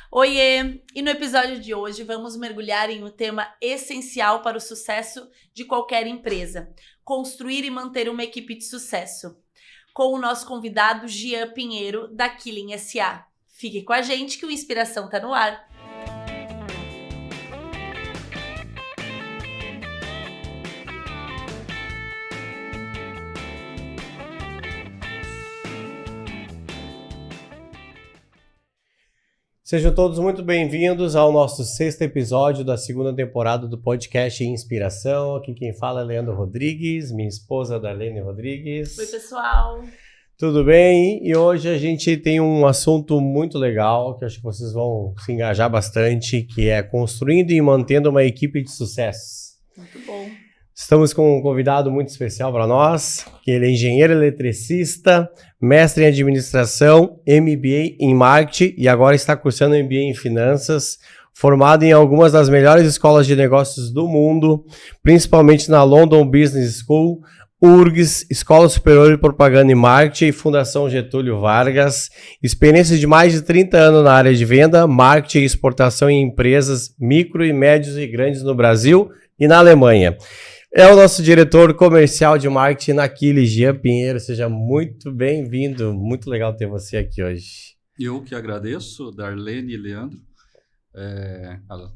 Oiê! E no episódio de hoje vamos mergulhar em um tema essencial para o sucesso de qualquer empresa: construir e manter uma equipe de sucesso. Com o nosso convidado Jean Pinheiro, da Killing SA. Fique com a gente que o Inspiração tá no ar. Sejam todos muito bem-vindos ao nosso 6º episódio da 2ª temporada do podcast Inspiração. Aqui quem fala é Leandro Rodrigues, minha esposa Darlene Rodrigues. Oi, pessoal! Tudo bem? E hoje a gente tem um assunto muito legal que acho que vocês vão se engajar bastante, que é construindo e mantendo uma equipe de sucesso. Muito bom. Estamos com um convidado muito especial para nós, que ele é engenheiro eletricista, mestre em administração, MBA em marketing e agora está cursando MBA em finanças, formado em algumas das melhores escolas de negócios do mundo, principalmente na London Business School, URGS, Escola Superior de Propaganda e Marketing e Fundação Getúlio Vargas, experiência de mais de 30 anos na área de venda, marketing e exportação em empresas micro e médios e grandes no Brasil e na Alemanha. É o nosso diretor comercial de marketing na Killing, Jean Pinheiro. Seja muito bem-vindo. Muito legal ter você aqui hoje. Eu que agradeço, Darlene e Leandro.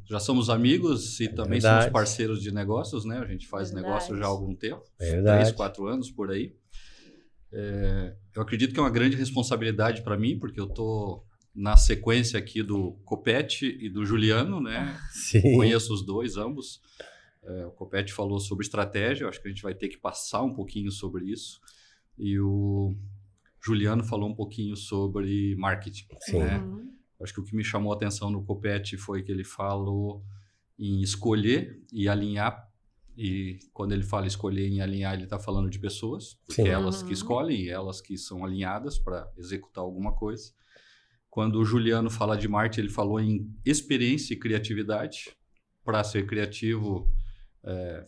Já somos amigos e também somos parceiros de negócios, né? A gente faz negócio já há algum tempo, 3, 4 anos por aí. Eu acredito que é uma grande responsabilidade para mim, porque eu estou na sequência aqui do Copete e do Juliano, né? Sim. Conheço os dois, ambos. O Copete falou sobre estratégia, eu acho que a gente vai ter que passar um pouquinho sobre isso. E o Juliano falou um pouquinho sobre marketing. Sim. Né? Acho que o que me chamou a atenção no Copete foi que ele falou em escolher e alinhar. E quando ele fala escolher e alinhar, ele está falando de pessoas, porque é elas que escolhem, elas que são alinhadas para executar alguma coisa. Quando o Juliano fala de marketing, ele falou em experiência e criatividade. Para ser criativo,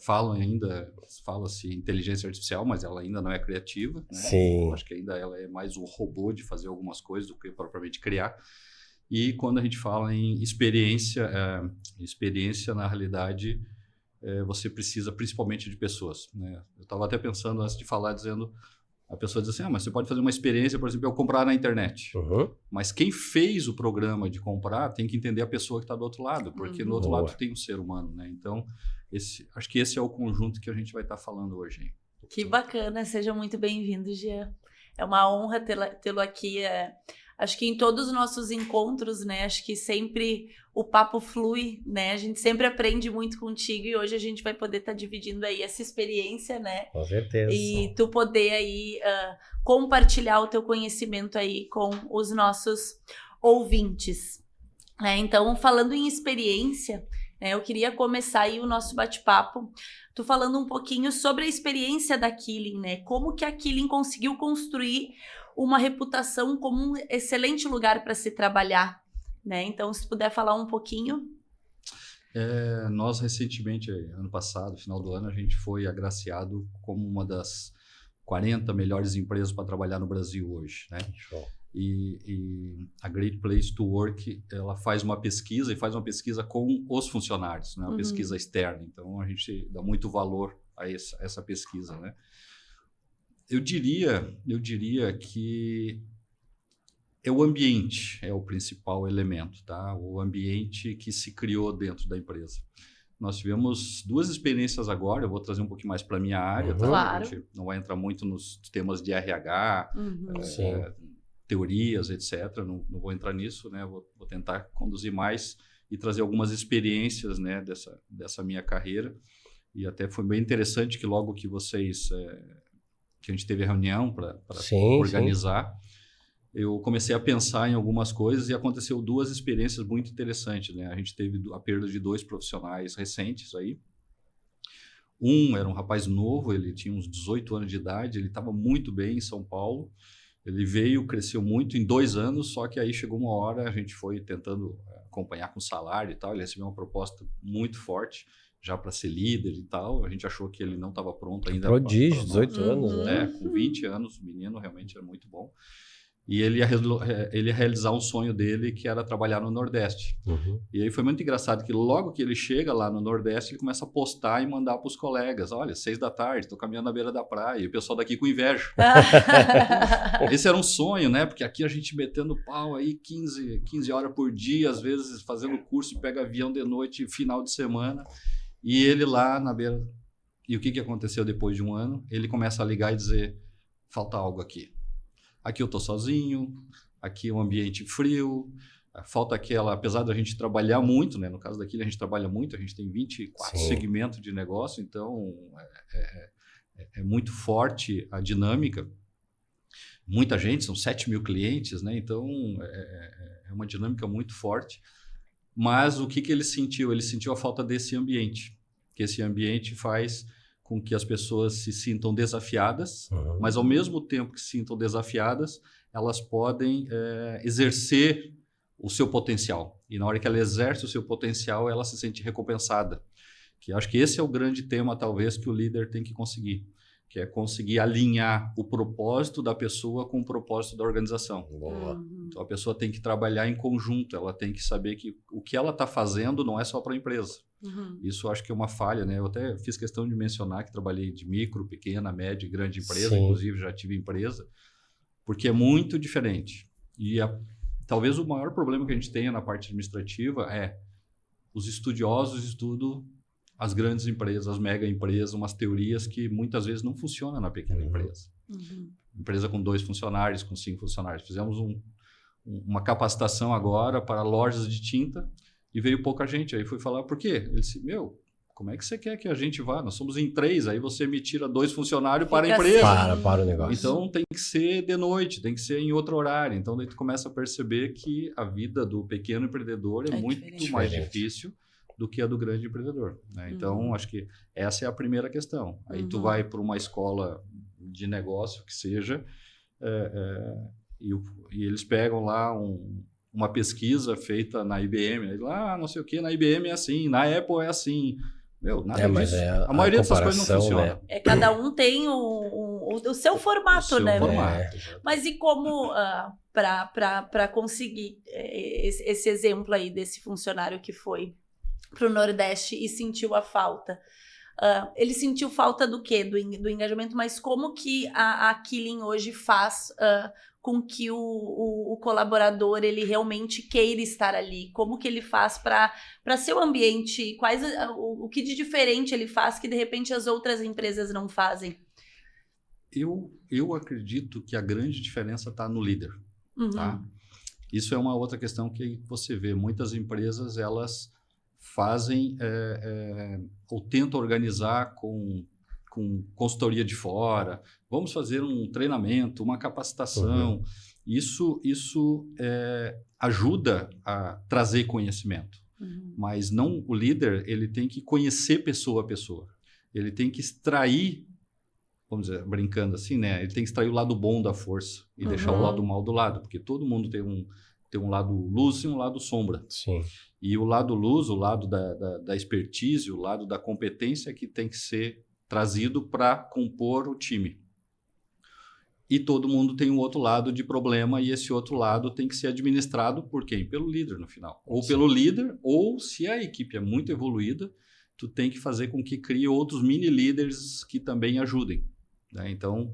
fala-se inteligência artificial, mas ela ainda não é criativa. Né? Sim. Eu acho que ainda ela é mais um robô de fazer algumas coisas do que propriamente criar. E quando a gente fala em experiência, na realidade, você precisa principalmente de pessoas. Né? Eu estava até pensando antes de falar, dizendo, a pessoa diz assim, mas você pode fazer uma experiência, por exemplo, eu comprar na internet. Uhum. Mas quem fez o programa de comprar tem que entender a pessoa que está do outro lado, porque no outro lado tem um ser humano, né? Então, acho que esse é o conjunto que a gente vai estar falando hoje. Que bacana, seja muito bem-vindo, Jean. É uma honra tê-lo aqui. Acho que em todos os nossos encontros, né? Acho que sempre o papo flui, né? A gente sempre aprende muito contigo e hoje a gente vai poder estar dividindo aí essa experiência, né? Com certeza. E tu poder aí compartilhar o teu conhecimento aí com os nossos ouvintes. Então, falando em experiência, eu queria começar aí o nosso bate-papo, tu falando um pouquinho sobre a experiência da Killing, né? Como que a Killing conseguiu construir uma reputação como um excelente lugar para se trabalhar, né? Então, se puder falar um pouquinho. Nós recentemente, ano passado, final do ano, a gente foi agraciado como uma das 40 melhores empresas para trabalhar no Brasil hoje, né? Show. E a Great Place to Work, ela faz uma pesquisa e faz uma pesquisa com os funcionários, né? Uma pesquisa externa. Então, a gente dá muito valor a essa pesquisa, né? Eu diria que o ambiente é o principal elemento, tá? O ambiente que se criou dentro da empresa. Nós tivemos 2 experiências agora, eu vou trazer um pouquinho mais para a minha área, tá? Claro. A gente não vai entrar muito nos temas de RH, teorias, etc. Não vou entrar nisso, né? Vou tentar conduzir mais e trazer algumas experiências, né, dessa minha carreira. E até foi bem interessante que logo que que a gente teve a reunião para organizar, eu comecei a pensar em algumas coisas e aconteceu 2 experiências muito interessantes, né? A gente teve a perda de 2 profissionais recentes aí. Um era um rapaz novo, ele tinha uns 18 anos de idade, ele estava muito bem em São Paulo. Ele veio, cresceu muito em 2 anos, só que aí chegou uma hora, a gente foi tentando acompanhar com salário e tal, ele recebeu uma proposta muito forte, já para ser líder e tal, a gente achou que ele não estava pronto ainda. Prodígio, 18 anos, né? Com 20 anos, o menino realmente era muito bom. E ele ia realizar um sonho dele, que era trabalhar no Nordeste. E aí foi muito engraçado que logo que ele chega lá no Nordeste, ele começa a postar e mandar para os colegas. Olha, 6 da tarde, estou caminhando na beira da praia. E o pessoal daqui com inveja. Esse era um sonho, né? Porque aqui a gente metendo pau aí 15 horas por dia, às vezes fazendo curso, pega avião de noite, final de semana. E ele lá na beira... E o que aconteceu depois de um ano? Ele começa a ligar e dizer, falta algo aqui. Aqui eu estou sozinho, aqui é um ambiente frio, falta aquela... Apesar da gente trabalhar muito, né? No caso daqui a gente trabalha muito, a gente tem 24 segmentos de negócio, então é muito forte a dinâmica. Muita gente, são 7 mil clientes, né? Então é uma dinâmica muito forte. Mas o que ele sentiu? Ele sentiu a falta desse ambiente, que esse ambiente faz com que as pessoas se sintam desafiadas, mas ao mesmo tempo que se sintam desafiadas, elas podem exercer o seu potencial. E na hora que ela exerce o seu potencial, ela se sente recompensada. Que acho que esse é o grande tema, talvez, que o líder tem que conseguir, que é conseguir alinhar o propósito da pessoa com o propósito da organização. Então, a pessoa tem que trabalhar em conjunto, ela tem que saber que o que ela está fazendo não é só para a empresa. Isso acho que é uma falha, né? Eu até fiz questão de mencionar que trabalhei de micro, pequena, média e grande empresa, inclusive já tive empresa, porque é muito diferente. E talvez o maior problema que a gente tenha na parte administrativa é os estudiosos estudam as grandes empresas, as mega empresas, umas teorias que muitas vezes não funcionam na pequena empresa. Empresa com 2 funcionários, com 5 funcionários. Fizemos uma capacitação agora para lojas de tinta e veio pouca gente. Aí fui falar, por quê? Ele disse, como é que você quer que a gente vá? Nós somos em 3, aí você me tira 2 funcionários para a empresa. Para o negócio. Então tem que ser de noite, tem que ser em outro horário. Então daí tu começa a perceber que a vida do pequeno empreendedor é muito mais difícil do que a do grande empreendedor, né? Então, acho que essa é a primeira questão. Aí tu vai para uma escola de negócio que seja, e eles pegam lá uma pesquisa feita na IBM, aí lá, não sei o que, na IBM é assim, na Apple é assim. Nada disso. A maioria dessas coisas não funciona. Né? Cada um tem o seu formato, né? Mas e como, para conseguir esse exemplo aí desse funcionário que foi para o Nordeste e sentiu a falta? Ele sentiu falta do quê? Do engajamento, mas como que a Killing hoje faz com que o colaborador ele realmente queira estar ali? Como que ele faz para seu ambiente? O que de diferente ele faz que de repente as outras empresas não fazem? Eu acredito que a grande diferença está no líder. Tá? Isso é uma outra questão que você vê. Muitas empresas, elas fazem ou tentam organizar com consultoria de fora, vamos fazer um treinamento, uma capacitação. Isso ajuda a trazer conhecimento, mas não o líder, ele tem que conhecer pessoa a pessoa. Ele tem que extrair, vamos dizer, brincando assim, né? Ele tem que extrair o lado bom da força e deixar o lado mal do lado, porque todo mundo tem um lado luz e um lado sombra. Sim. E o lado luz, o lado da expertise, o lado da competência que tem que ser trazido para compor o time. E todo mundo tem um outro lado de problema e esse outro lado tem que ser administrado por quem? Pelo líder no final. Ou pelo líder, ou se a equipe é muito evoluída, tu tem que fazer com que crie outros mini-líderes que também ajudem, né? Então,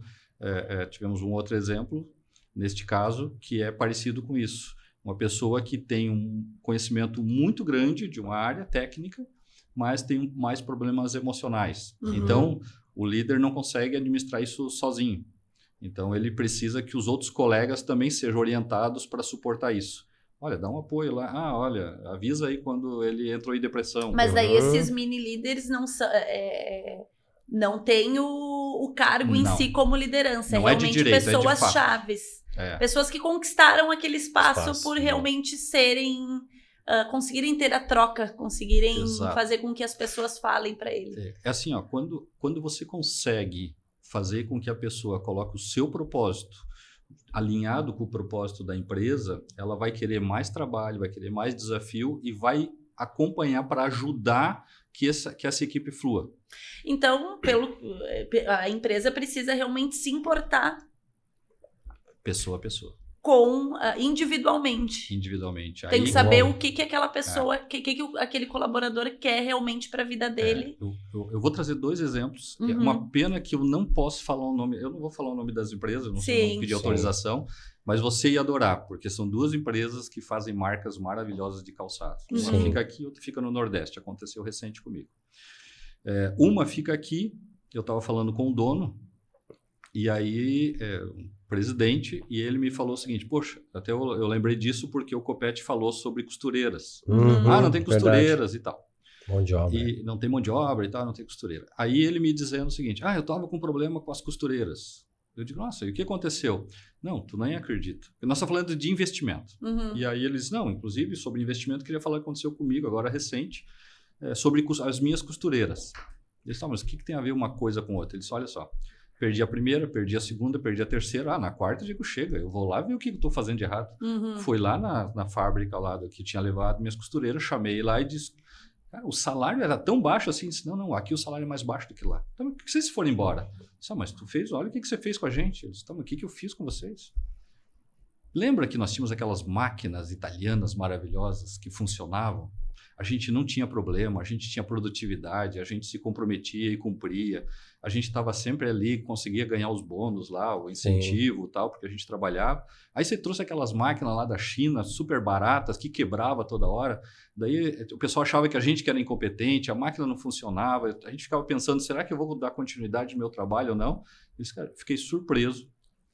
tivemos um outro exemplo, neste caso, que é parecido com isso. Uma pessoa que tem um conhecimento muito grande de uma área técnica, mas tem mais problemas emocionais. Então, o líder não consegue administrar isso sozinho. Então, ele precisa que os outros colegas também sejam orientados para suportar isso. Olha, dá um apoio lá. Olha, avisa aí quando ele entrou em depressão. Mas daí esses mini-líderes não têm o cargo em si como liderança. Não realmente é de direito, pessoas é de chaves. Pessoas que conquistaram aquele espaço por realmente serem... conseguirem ter a troca, conseguirem fazer com que as pessoas falem para ele. É assim, quando você consegue fazer com que a pessoa coloque o seu propósito alinhado com o propósito da empresa, ela vai querer mais trabalho, vai querer mais desafio e vai acompanhar para ajudar que essa equipe flua. Então, a empresa precisa realmente se importar. Pessoa a pessoa. individualmente. Individualmente. Tem Aí, que saber o que aquela pessoa, aquele colaborador quer realmente para a vida dele. Eu vou trazer 2 exemplos. É Uhum. uma pena que eu não posso falar o nome. Eu não vou falar o nome das empresas, eu não pedi autorização, mas você ia adorar, porque são 2 empresas que fazem marcas maravilhosas de calçados. Uma fica aqui, outra fica no Nordeste. Aconteceu recente comigo. Uma fica aqui, eu estava falando com o dono, e aí o presidente, e ele me falou o seguinte: poxa, até eu lembrei disso porque o Copete falou sobre costureiras. Não tem costureiras e tal. Mão de obra. E não tem mão de obra e tal, não tem costureira. Aí ele me dizendo o seguinte: eu estava com problema com as costureiras. Eu digo: nossa, e o que aconteceu? Não, tu nem acredita. Nós estamos falando de investimento. E aí eles, não, inclusive sobre investimento, queria falar o que aconteceu comigo agora recente, sobre as minhas costureiras. Eles disseram: mas o que tem a ver uma coisa com outra? Ele disse: olha só, perdi a primeira, perdi a segunda, perdi a terceira. Na quarta eu digo: chega, eu vou lá ver o que eu estou fazendo de errado. Fui lá na fábrica lá que tinha levado minhas costureiras, chamei lá e disse: cara, o salário era tão baixo assim. Disse: não, aqui o salário é mais baixo do que lá. Então, por que vocês foram embora? Disse: mas tu fez, olha o que você fez com a gente. Eu disse: o que eu fiz com vocês? Lembra que nós tínhamos aquelas máquinas italianas maravilhosas que funcionavam? A gente não tinha problema, a gente tinha produtividade, a gente se comprometia e cumpria. A gente estava sempre ali, conseguia ganhar os bônus lá, o incentivo e tal, porque a gente trabalhava. Aí você trouxe aquelas máquinas lá da China, super baratas, que quebrava toda hora. Daí o pessoal achava que a gente que era incompetente, a máquina não funcionava. A gente ficava pensando: será que eu vou dar continuidade no meu trabalho ou não? Eu disse: cara, fiquei surpreso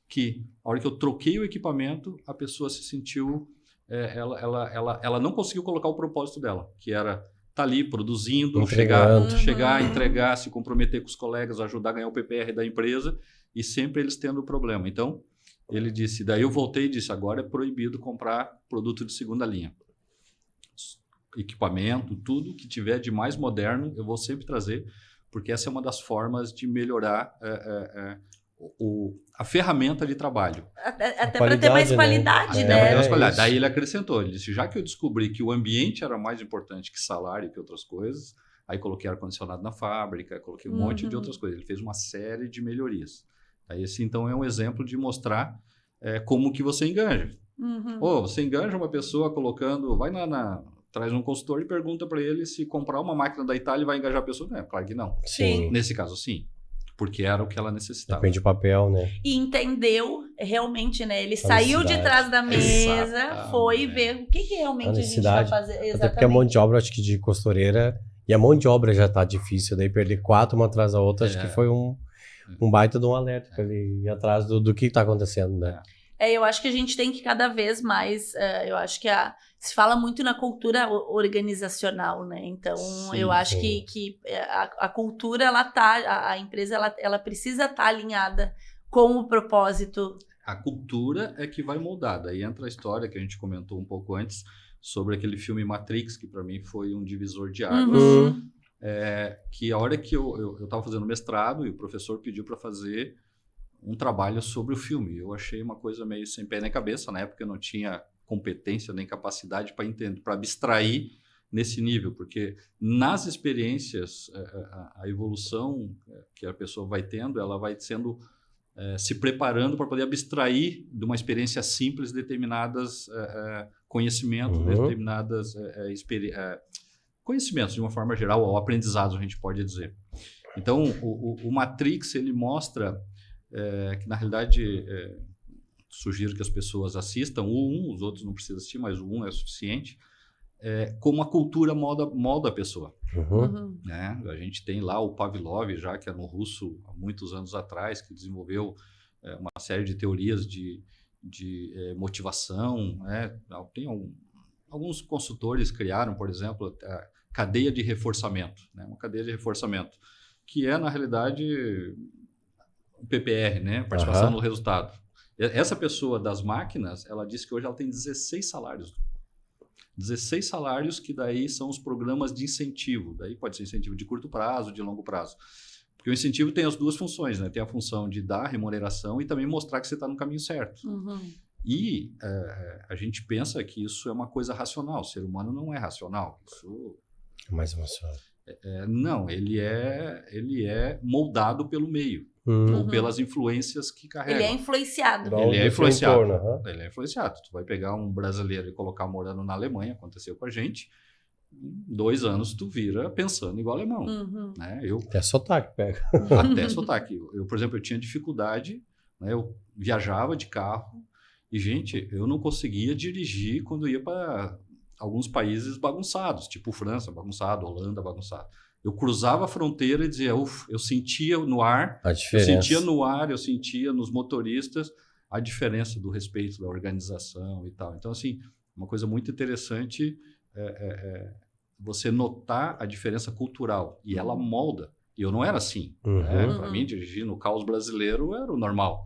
que a hora que eu troquei o equipamento, a pessoa se sentiu... ela não conseguiu colocar o propósito dela, que era estar ali produzindo, chegar, entregar, se comprometer com os colegas, ajudar a ganhar o PPR da empresa, e sempre eles tendo problema. Então, ele disse, daí eu voltei e disse: agora é proibido comprar produto de segunda linha. Equipamento, tudo que tiver de mais moderno, eu vou sempre trazer, porque essa é uma das formas de melhorar a ferramenta de trabalho. Até para ter mais qualidade, né? Daí ele acrescentou, ele disse: já que eu descobri que o ambiente era mais importante que salário e que outras coisas, aí coloquei ar-condicionado na fábrica, coloquei um monte de outras coisas. Ele fez uma série de melhorias. Aí esse, então, é um exemplo de mostrar como que você enganja. Você enganja uma pessoa colocando... traz um consultor e pergunta para ele se comprar uma máquina da Itália vai engajar a pessoa. Não, claro que não. Sim. Nesse caso, sim. Porque era o que ela necessitava. Depende do papel, né? E entendeu realmente, né? Ele saiu de trás da mesa, foi ver o que realmente a gente vai fazer. Exatamente. Até porque a mão de obra, acho que de costureira, e a mão de obra já tá difícil, daí perder 4 uma atrás da outra, acho que foi um baita de um alerta para ele ir atrás do que tá acontecendo, né? Eu acho que a gente tem que cada vez mais, eu acho que se fala muito na cultura organizacional, né? Então, eu acho que a cultura, a empresa, ela precisa estar alinhada com o propósito. A cultura é que vai moldar. Daí entra a história que a gente comentou um pouco antes sobre aquele filme Matrix, que para mim foi um divisor de águas. Que a hora que eu estava fazendo mestrado e o professor pediu para fazer um trabalho sobre o filme. Eu achei uma coisa meio sem pé nem cabeça. Na época eu não tinha competência nem capacidade para entender, para abstrair nesse nível, porque nas experiências, a evolução que a pessoa vai tendo, ela vai sendo, se preparando para poder abstrair de uma experiência simples determinadas conhecimentos, determinadas conhecimentos de uma forma geral, ou aprendizados, a gente pode dizer. Então, o Matrix, ele mostra que, na realidade, sugiro que as pessoas assistam o 1, os outros não precisam assistir, mas o 1 é suficiente, como a cultura molda a pessoa. Né? A gente tem lá o Pavlov, já que é no russo, há muitos anos atrás, que desenvolveu uma série de teorias de motivação. Né? Tem alguns consultores criaram, por exemplo, a cadeia de reforçamento. Né? Uma cadeia de reforçamento, que é, na realidade... o PPR, né? Participação no resultado. Essa pessoa das máquinas, ela disse que hoje ela tem 16 salários. 16 salários que daí são os programas de incentivo. Daí pode ser incentivo de curto prazo, de longo prazo. Porque o incentivo tem as duas funções, né? Tem a função de dar remuneração e também mostrar que você está no caminho certo. E a gente pensa que isso é uma coisa racional. O ser humano não é racional. Isso... Mais emocional. Não, ele é moldado pelo meio. ou pelas influências que carrega. Ele é influenciado. Ele é influenciado. Entorno, Ele é influenciado. Tu vai pegar um brasileiro e colocar morando na Alemanha, aconteceu com a gente, em 2 anos tu vira pensando igual alemão. Né? Até sotaque pega. Até sotaque. Eu, por exemplo, eu tinha dificuldade, né? Eu viajava de carro e, gente, eu não conseguia dirigir quando ia para alguns países bagunçados, tipo França bagunçado, Holanda bagunçado. Eu cruzava a fronteira e dizia, eu sentia no ar, A diferença. eu sentia nos motoristas a diferença do respeito da organização e tal. Então, assim, uma coisa muito interessante é você notar a diferença cultural, e ela molda. E eu não era assim. Né? Para mim, dirigir no caos brasileiro era o normal.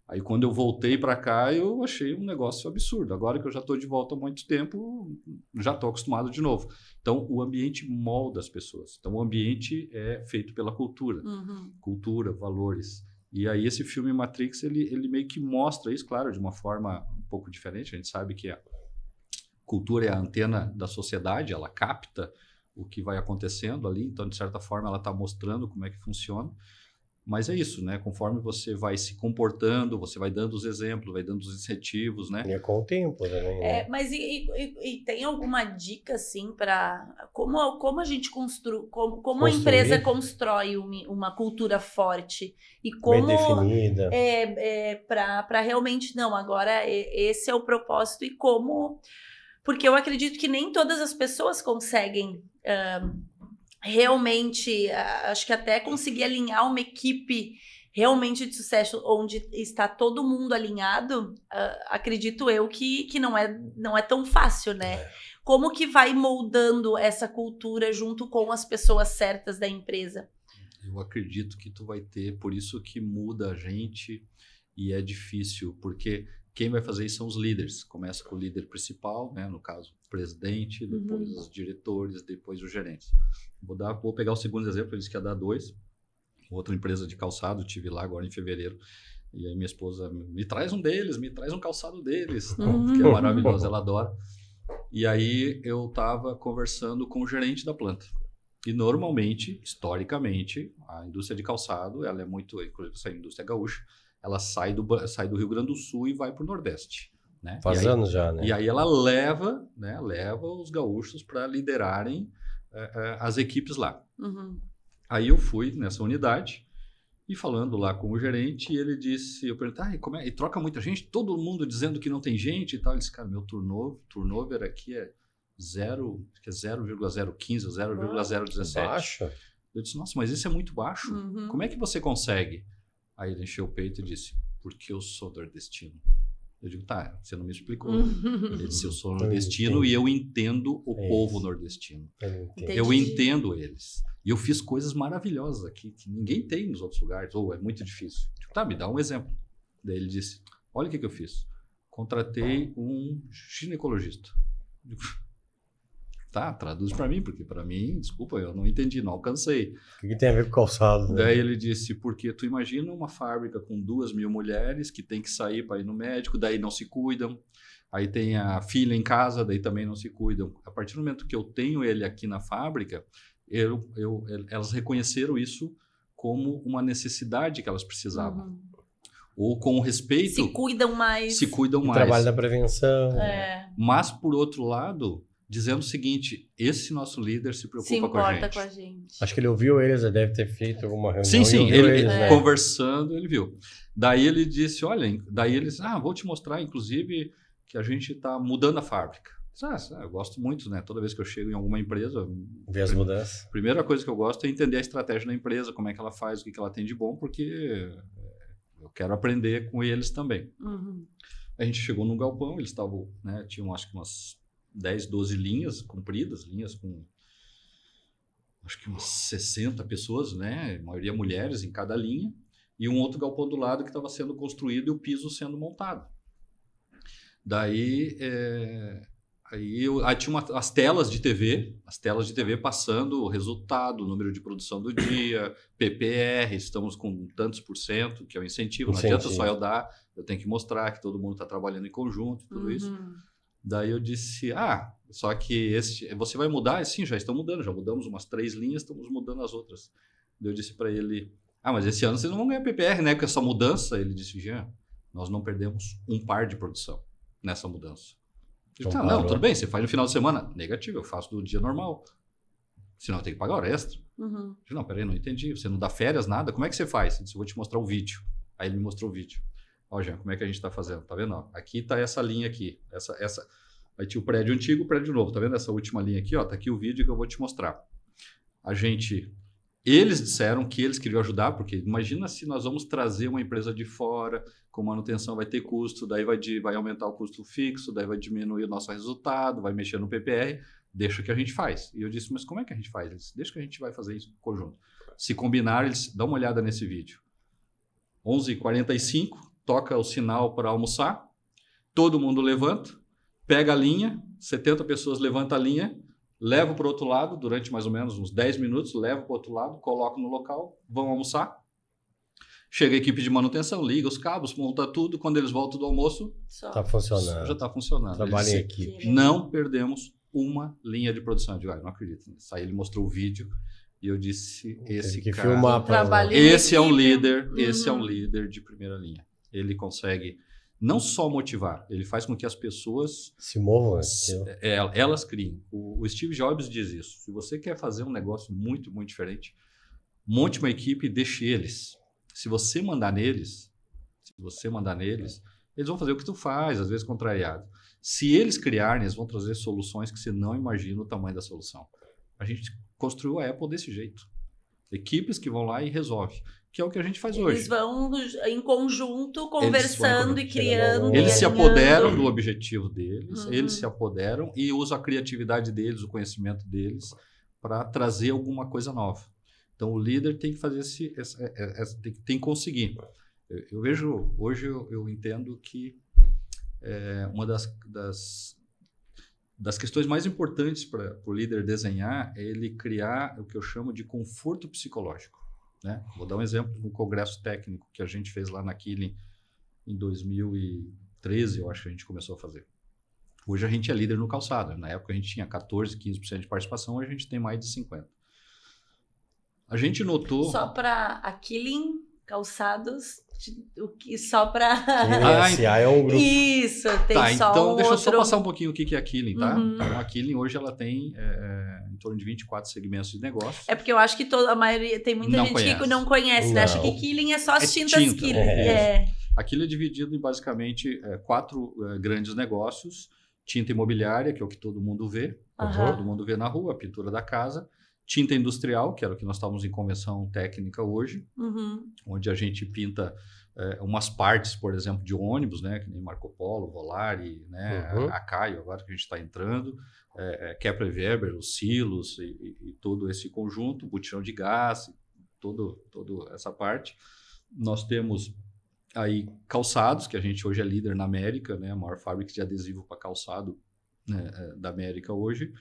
Aí, quando eu voltei para cá, eu achei um negócio absurdo. Agora que eu já estou de volta há muito tempo, já estou acostumado de novo. Então, o ambiente molda as pessoas. Então, o ambiente é feito pela cultura. Cultura, valores. E aí, esse filme Matrix, ele meio que mostra isso, claro, de uma forma um pouco diferente. A gente sabe que a cultura é a antena da sociedade, ela capta o que vai acontecendo ali. Então, de certa forma, ela está mostrando como é que funciona. Mas é isso, né? Conforme você vai se comportando, você vai dando os exemplos, vai dando os incentivos, né? E é com o tempo também, né? Mas e tem alguma dica, assim, para como a gente como a empresa constrói uma cultura forte e como bem definida. Para realmente, não, agora esse é o propósito e como... Porque eu acredito que nem todas as pessoas conseguem... realmente, acho que até conseguir alinhar uma equipe realmente de sucesso, onde está todo mundo alinhado, acredito eu que não é tão fácil, né? Como que vai moldando essa cultura junto com as pessoas certas da empresa? Eu acredito que tu vai ter, por isso que muda a gente e é difícil, porque quem vai fazer isso são os líderes. Começa com o líder principal, né? No caso, o presidente, depois os diretores, depois os gerentes. Vou pegar o segundo exemplo, eu disse que ia dar 2. Outra empresa de calçado, tive lá agora em fevereiro. E aí minha esposa, me traz um deles, me traz um calçado deles, que é maravilhoso, ela adora. E aí eu estava conversando com o gerente da planta. E normalmente, historicamente, a indústria de calçado, ela é muito, inclusive essa indústria gaúcha, ela sai do Rio Grande do Sul e vai para o Nordeste. Né? Faz anos já, né? E aí ela leva os gaúchos para liderarem as equipes lá. Aí eu fui nessa unidade e falando lá com o gerente, ele disse, eu perguntei, e troca muita gente? Todo mundo dizendo que não tem gente e tal. Ele disse, cara, meu turnover aqui é 0,015, 0,017. Baixo? Eu disse, nossa, mas isso é muito baixo. Como é que você consegue? Aí ele encheu o peito e disse, porque eu sou nordestino. Eu digo, tá, você não me explicou. Ele disse, eu sou nordestino e eu entendo o povo nordestino. Eu entendo eles. E eu fiz coisas maravilhosas aqui, que ninguém tem nos outros lugares, ou é muito difícil. Tipo, tá, me dá um exemplo. Daí ele disse, olha o que eu fiz. Contratei um ginecologista. Eu digo, tá, traduz para mim, porque para mim, desculpa, eu não entendi, não alcancei. O que tem a ver com calçado? Né? Daí ele disse, porque tu imagina uma fábrica com 2.000 mulheres que tem que sair para ir no médico, daí não se cuidam, aí tem a filha em casa, daí também não se cuidam. A partir do momento que eu tenho ele aqui na fábrica, elas reconheceram isso como uma necessidade que elas precisavam. Ou com respeito... Se cuidam mais. Trabalho da prevenção. Mas, por outro lado... dizendo o seguinte, esse nosso líder se preocupa com a gente. Acho que ele ouviu eles, ele deve ter feito alguma reunião. Sim, ele conversando, ele viu. Daí ele disse, vou te mostrar, inclusive, que a gente está mudando a fábrica. Eu gosto muito, né? Toda vez que eu chego em alguma empresa... Ver as mudanças. A primeira coisa que eu gosto é entender a estratégia da empresa, como é que ela faz, o que ela tem de bom, porque eu quero aprender com eles também. A gente chegou num galpão, eles estavam, né? Tinham acho que umas 10, 12 linhas compridas, linhas com acho que umas 60 pessoas, né? A maioria mulheres em cada linha, e um outro galpão do lado que estava sendo construído e o piso sendo montado. Daí, aí tinha as telas de TV passando o resultado, o número de produção do dia, PPR, estamos com tantos %, que é o incentivo. Não adianta só eu dar, eu tenho que mostrar que todo mundo está trabalhando em conjunto, tudo isso. Daí eu disse, só que você vai mudar? Sim, já estão mudando, já mudamos umas 3 linhas, estamos mudando as outras. Daí eu disse para ele, mas esse ano vocês não vão ganhar PPR, né? Com essa mudança. Ele disse, Jean, nós não perdemos um par de produção nessa mudança. Eu disse, não, tudo bem, você faz no final de semana. Negativo, eu faço do dia normal. Senão eu tenho que pagar hora extra. Uhum. Eu disse, não, peraí, não entendi. Você não dá férias, nada? Como é que você faz? Ele disse, eu vou te mostrar o vídeo. Aí ele me mostrou o vídeo. Ó, Jean, como é que a gente tá fazendo? Tá vendo? Ó, aqui tá essa linha aqui. Essa. Aí tinha o prédio antigo, o prédio novo. Tá vendo essa última linha aqui? Ó, tá aqui o vídeo que eu vou te mostrar. Eles disseram que eles queriam ajudar, porque imagina se nós vamos trazer uma empresa de fora, com manutenção vai ter custo, daí vai aumentar o custo fixo, daí vai diminuir o nosso resultado, vai mexer no PPR, deixa que a gente faz. E eu disse, mas como é que a gente faz? Eles deixa que a gente vai fazer isso em conjunto. Se combinar, eles dão uma olhada nesse vídeo. 11h45, toca o sinal para almoçar, todo mundo levanta, pega a linha, 70 pessoas levantam a linha, levo para o outro lado, durante mais ou menos uns 10 minutos, levo para o outro lado, coloco no local, vão almoçar. Chega a equipe de manutenção, liga os cabos, monta tudo. Quando eles voltam do almoço, Está funcionando. Já está funcionando. Trabalho em equipe. Não perdemos uma linha de produção. Eu digo, não acredito. Aí ele mostrou o vídeo e eu disse, esse cara... Filmar esse é um líder, esse é um líder de primeira linha. Ele consegue... não só motivar, ele faz com que as pessoas se movam, elas criem. O Steve Jobs diz isso. Se você quer fazer um negócio muito, muito diferente, monte uma equipe e deixe eles. Se você mandar neles, eles vão fazer o que tu faz, às vezes contrariado. Se eles criarem, eles vão trazer soluções que você não imagina o tamanho da solução. A gente construiu a Apple desse jeito. Equipes que vão lá e resolvem. Que é o que a gente faz hoje. Eles vão em conjunto, conversando e criando. Eles se apoderam do objetivo deles, eles se apoderam e usam a criatividade deles, o conhecimento deles, para trazer alguma coisa nova. Então, o líder tem que fazer tem que conseguir. Eu vejo, hoje eu entendo que uma das questões mais importantes para o líder desenhar é ele criar o que eu chamo de conforto psicológico. Né? Vou dar um exemplo no congresso técnico que a gente fez lá na Killing em 2013, eu acho que a gente começou a fazer. Hoje a gente é líder no calçado. Na época a gente tinha 14%, 15% de participação, hoje a gente tem mais de 50%. A gente notou... Só para a Killing Calçados, só para... SA é um grupo. Isso, tem só então deixa eu outro... só passar um pouquinho o que é a Killing, tá? Então, a Killing hoje ela tem em torno de 24 segmentos de negócio. É porque eu acho que a maioria, tem muita gente que não conhece, né? Acha que Killing é só as tintas Killing. A Killing é dividido em basicamente 4 grandes negócios. Tinta imobiliária, que é o que todo mundo vê. Todo mundo vê na rua, a pintura da casa. Tinta industrial, que era o que nós estávamos em convenção técnica hoje, onde a gente pinta umas partes, por exemplo, de ônibus, né, que nem Marco Polo, Volare, né, a Caio, agora que a gente está entrando, Kepler Weber, os silos e todo esse conjunto, botijão de gás, toda essa parte. Nós temos aí calçados, que a gente hoje é líder na América, né, a maior fábrica de adesivo para calçado, né, da América hoje.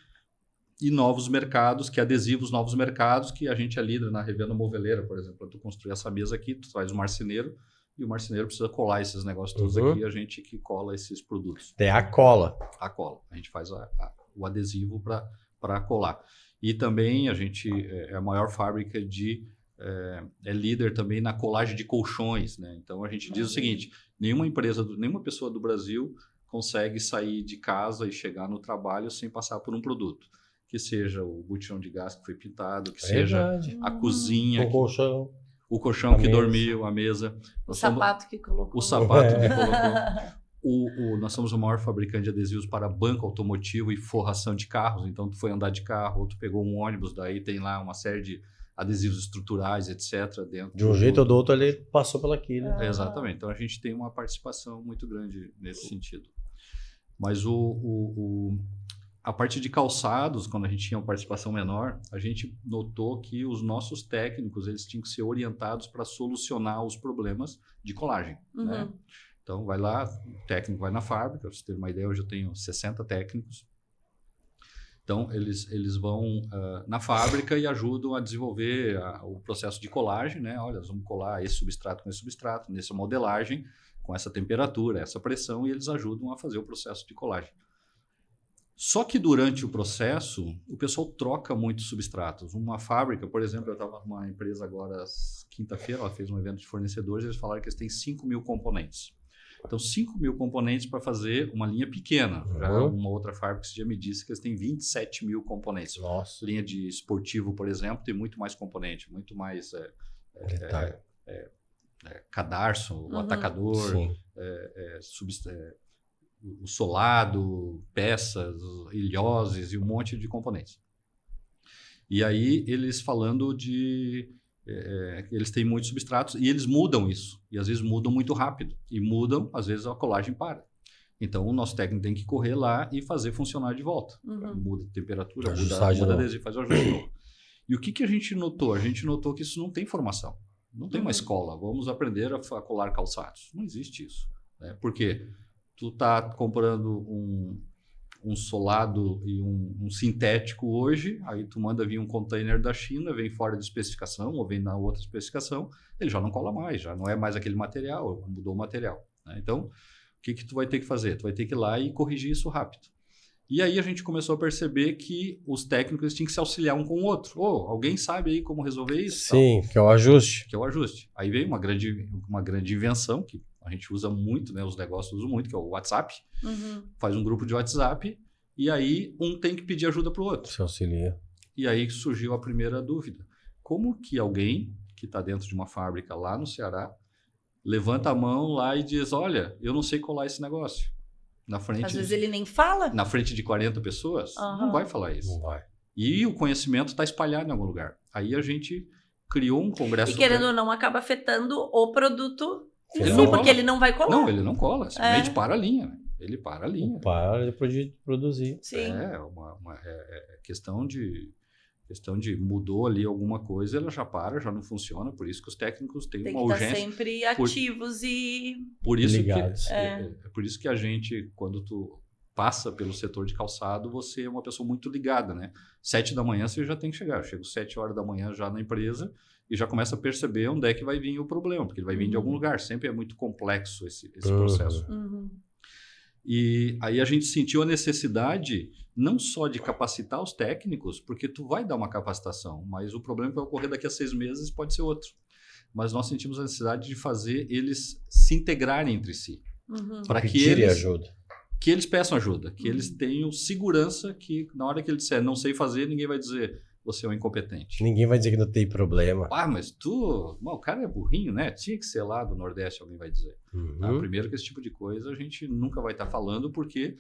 E novos mercados, que adesivos novos mercados, que a gente é líder na revenda moveleira, por exemplo. Para tu construir essa mesa aqui, tu traz o marceneiro, e o marceneiro precisa colar esses negócios todos aqui, a gente que cola esses produtos. É a cola. A cola. A gente faz o adesivo para colar. E também a gente é a maior fábrica é líder também na colagem de colchões, né? Então a gente diz o seguinte, nenhuma pessoa do Brasil consegue sair de casa e chegar no trabalho sem passar por um produto. Que seja o botijão de gás que foi pintado, que seja a cozinha, o colchão que dormiu, a mesa. O sapato que colocou. Nós somos o maior fabricante de adesivos para banco automotivo e forração de carros. Então, tu foi andar de carro, ou tu pegou um ônibus, daí tem lá uma série de adesivos estruturais, etc. dentro. De um jeito ou do outro, ele passou pela Killing. Exatamente. Então, a gente tem uma participação muito grande nesse sentido. Mas a parte de calçados, quando a gente tinha uma participação menor, a gente notou que os nossos técnicos eles tinham que ser orientados para solucionar os problemas de colagem. Né? Então, vai lá, o técnico vai na fábrica, para você ter uma ideia, hoje eu tenho 60 técnicos. Então, eles vão na fábrica e ajudam a desenvolver o processo de colagem. Né? Olha, nós vamos colar esse substrato com esse substrato, nessa modelagem, com essa temperatura, essa pressão, e eles ajudam a fazer o processo de colagem. Só que durante o processo, o pessoal troca muitos substratos. Uma fábrica, por exemplo, eu estava numa empresa agora, quinta-feira, ela fez um evento de fornecedores, eles falaram que eles têm 5.000 componentes. Então, 5.000 componentes para fazer uma linha pequena. Já uma outra fábrica que já me disse que eles têm 27.000 componentes. Nossa. Linha de esportivo, por exemplo, tem muito mais componente, muito mais cadarço, o atacador, o solado, peças, ilhoses e um monte de componentes. E aí eles falando de... eles têm muitos substratos e eles mudam isso. E às vezes mudam muito rápido. E mudam, às vezes a colagem para. Então o nosso técnico tem que correr lá e fazer funcionar de volta. Muda a temperatura, muda adesivo, faz o ajuste de novo. E o que a gente notou? A gente notou que isso não tem formação. Não tem uma escola. Vamos aprender a colar calçados. Não existe isso. Né? Por quê? Tu tá comprando um solado e um sintético hoje, aí tu manda vir um container da China, vem fora de especificação ou vem na outra especificação, ele já não cola mais, já não é mais aquele material, mudou o material. Né? Então, o que tu vai ter que fazer? Tu vai ter que ir lá e corrigir isso rápido. E aí a gente começou a perceber que os técnicos tinham que se auxiliar um com o outro. Alguém sabe aí como resolver isso? Sim, tal? Que é o ajuste. Que é o ajuste. Aí veio uma grande invenção, que a gente usa muito, né? Os negócios usam muito, que é o WhatsApp. Faz um grupo de WhatsApp e aí um tem que pedir ajuda para o outro. Se auxilia. E aí surgiu a primeira dúvida. Como que alguém que está dentro de uma fábrica lá no Ceará levanta a mão lá e diz, olha, eu não sei colar esse negócio. Na frente, às vezes ele nem fala. Na frente de 40 pessoas, não vai falar isso. Não vai. E o conhecimento está espalhado em algum lugar. Aí a gente criou um congresso... E querendo ou não, acaba afetando o produto em si, não porque cola. ele não vai colar. Não, ele não cola. Simplesmente para a linha. Né? Ele para a linha. Para de produzir. Sim. É questão de mudou ali alguma coisa, ela já para, já não funciona, por isso que os técnicos têm uma urgência. Tem que estar sempre ativos e por isso ligados. Por isso que a gente, quando tu passa pelo setor de calçado, você é uma pessoa muito ligada, né? 7 da manhã você já tem que chegar. Eu chego 7 horas da manhã já na empresa e já começa a perceber onde é que vai vir o problema, porque ele vai vir de algum lugar. Sempre é muito complexo esse processo. E aí a gente sentiu a necessidade não só de capacitar os técnicos, porque tu vai dar uma capacitação, mas o problema que vai ocorrer daqui a 6 meses pode ser outro. Mas nós sentimos a necessidade de fazer eles se integrarem entre si. Para que eles peçam ajuda, que eles tenham segurança que na hora que ele disser não sei fazer, ninguém vai dizer você é um incompetente. Ninguém vai dizer que não tem problema. Mas o cara é burrinho, né? Tinha que ser lá do Nordeste, alguém vai dizer. Tá? Primeiro que esse tipo de coisa a gente nunca vai estar falando, porque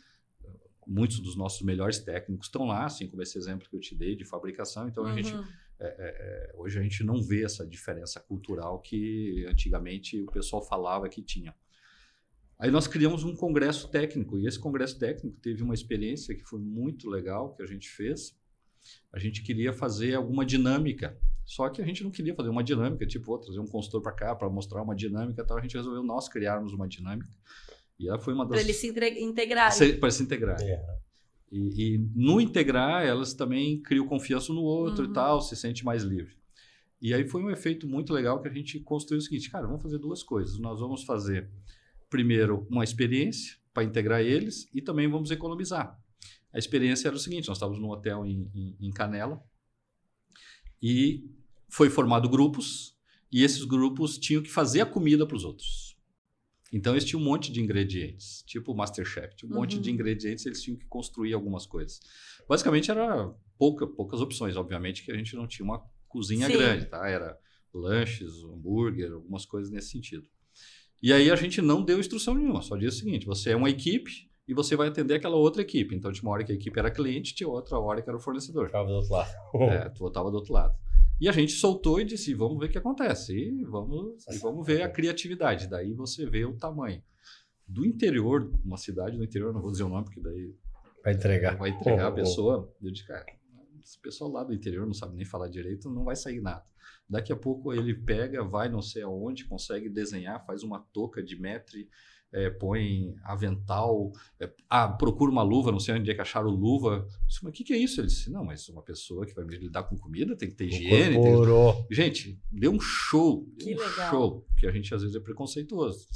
muitos dos nossos melhores técnicos estão lá, assim como esse exemplo que eu te dei de fabricação. Então, hoje a gente não vê essa diferença cultural que antigamente o pessoal falava que tinha. Aí nós criamos um congresso técnico, e esse congresso técnico teve uma experiência que foi muito legal, que a gente fez. A gente queria fazer alguma dinâmica, só que a gente não queria fazer uma dinâmica, tipo, vou trazer um consultor para cá para mostrar uma dinâmica e tal. A gente resolveu nós criarmos uma dinâmica. E ela foi uma das... Para eles se integrarem. Para se integrar. E no integrar, elas também criam confiança no outro e tal, se sente mais livre. E aí foi um efeito muito legal que a gente construiu o seguinte, cara, vamos fazer 2 coisas. Nós vamos fazer, primeiro, uma experiência para integrar eles e também vamos economizar. A experiência era o seguinte, nós estávamos num hotel em Canela e foi formado grupos e esses grupos tinham que fazer a comida para os outros. Então, eles tinham um monte de ingredientes, tipo o Masterchef, tinha um monte de ingredientes, eles tinham que construir algumas coisas. Basicamente, era poucas opções, obviamente, que a gente não tinha uma cozinha grande, tá? Era lanches, hambúrguer, algumas coisas nesse sentido. E aí, a gente não deu instrução nenhuma, só disse o seguinte, você é uma equipe e você vai atender aquela outra equipe. Então, tinha uma hora que a equipe era cliente, tinha outra hora que era o fornecedor. Ficava do outro lado. Tu estava do outro lado. E a gente soltou e disse, vamos ver o que acontece. E vamos ver a criatividade. Daí você vê o tamanho. Do interior, uma cidade do interior, não vou dizer o nome, porque daí... Vai entregar a pessoa. Eu disse, cara, esse pessoal lá do interior não sabe nem falar direito, não vai sair nada. Daqui a pouco ele pega, vai não sei aonde, consegue desenhar, faz uma touca de metre, põe avental, procura uma luva, não sei onde é que acharam luva. Disse, mas o que é isso? Ele disse, não, mas uma pessoa que vai lidar com comida tem que ter higiene. Gente, deu um show. Que legal. Show, que a gente às vezes é preconceituoso.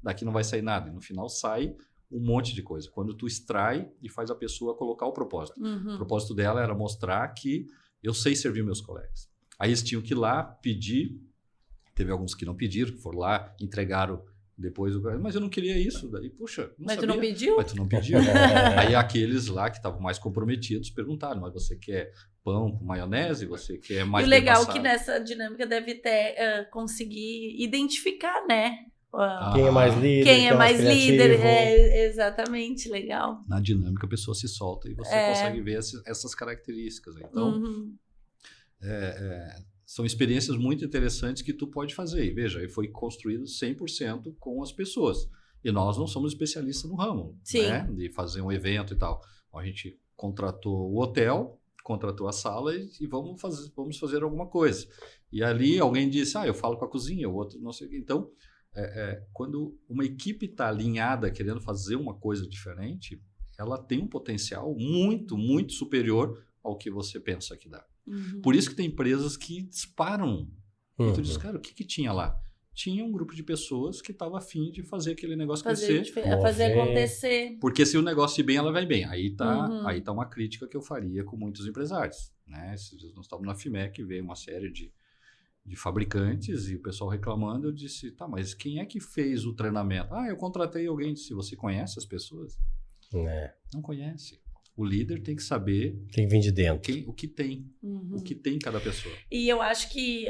Daqui não vai sair nada. E no final sai um monte de coisa. Quando tu extrai e faz a pessoa colocar o propósito. O propósito dela era mostrar que eu sei servir meus colegas. Aí eles tinham que ir lá pedir, teve alguns que não pediram, que foram lá, entregaram depois, mas eu não queria isso. Daí, puxa, não Mas sabia. tu não pediu? Mas tu não pediu. Aí aqueles lá que estavam mais comprometidos perguntaram, mas você quer pão com maionese? Você quer mais E o legal é bem que passado? nessa dinâmica deve ter conseguir identificar, né? Quem é mais líder, Quem é mais líder, criativo. exatamente, legal. Na dinâmica a pessoa se solta e você consegue ver essas características. Então, são experiências muito interessantes que tu pode fazer. E veja, foi construído 100% com as pessoas. E nós não somos especialistas no ramo, né? De fazer um evento e tal. A gente contratou o hotel, contratou a sala e vamos fazer alguma coisa. E ali alguém disse, eu falo com a cozinha, o outro não sei o quê. Então, quando uma equipe está alinhada querendo fazer uma coisa diferente, ela tem um potencial muito, muito superior ao que você pensa que dá. Por isso que tem empresas que disparam. E tu diz, cara, o que tinha lá? Tinha um grupo de pessoas que estava afim de fazer aquele negócio crescer. Fazer acontecer. Porque se o negócio ir bem, ela vai bem. Aí tá uma crítica que eu faria com muitos empresários. Né? Esses dias nós estávamos na FIMEC, veio uma série de fabricantes e o pessoal reclamando. Eu disse, tá, mas quem é que fez o treinamento? Eu contratei alguém. Disse, você conhece as pessoas? Não conhece. O líder tem que saber... Tem que vir de dentro. O que tem. O que tem cada pessoa. E eu acho que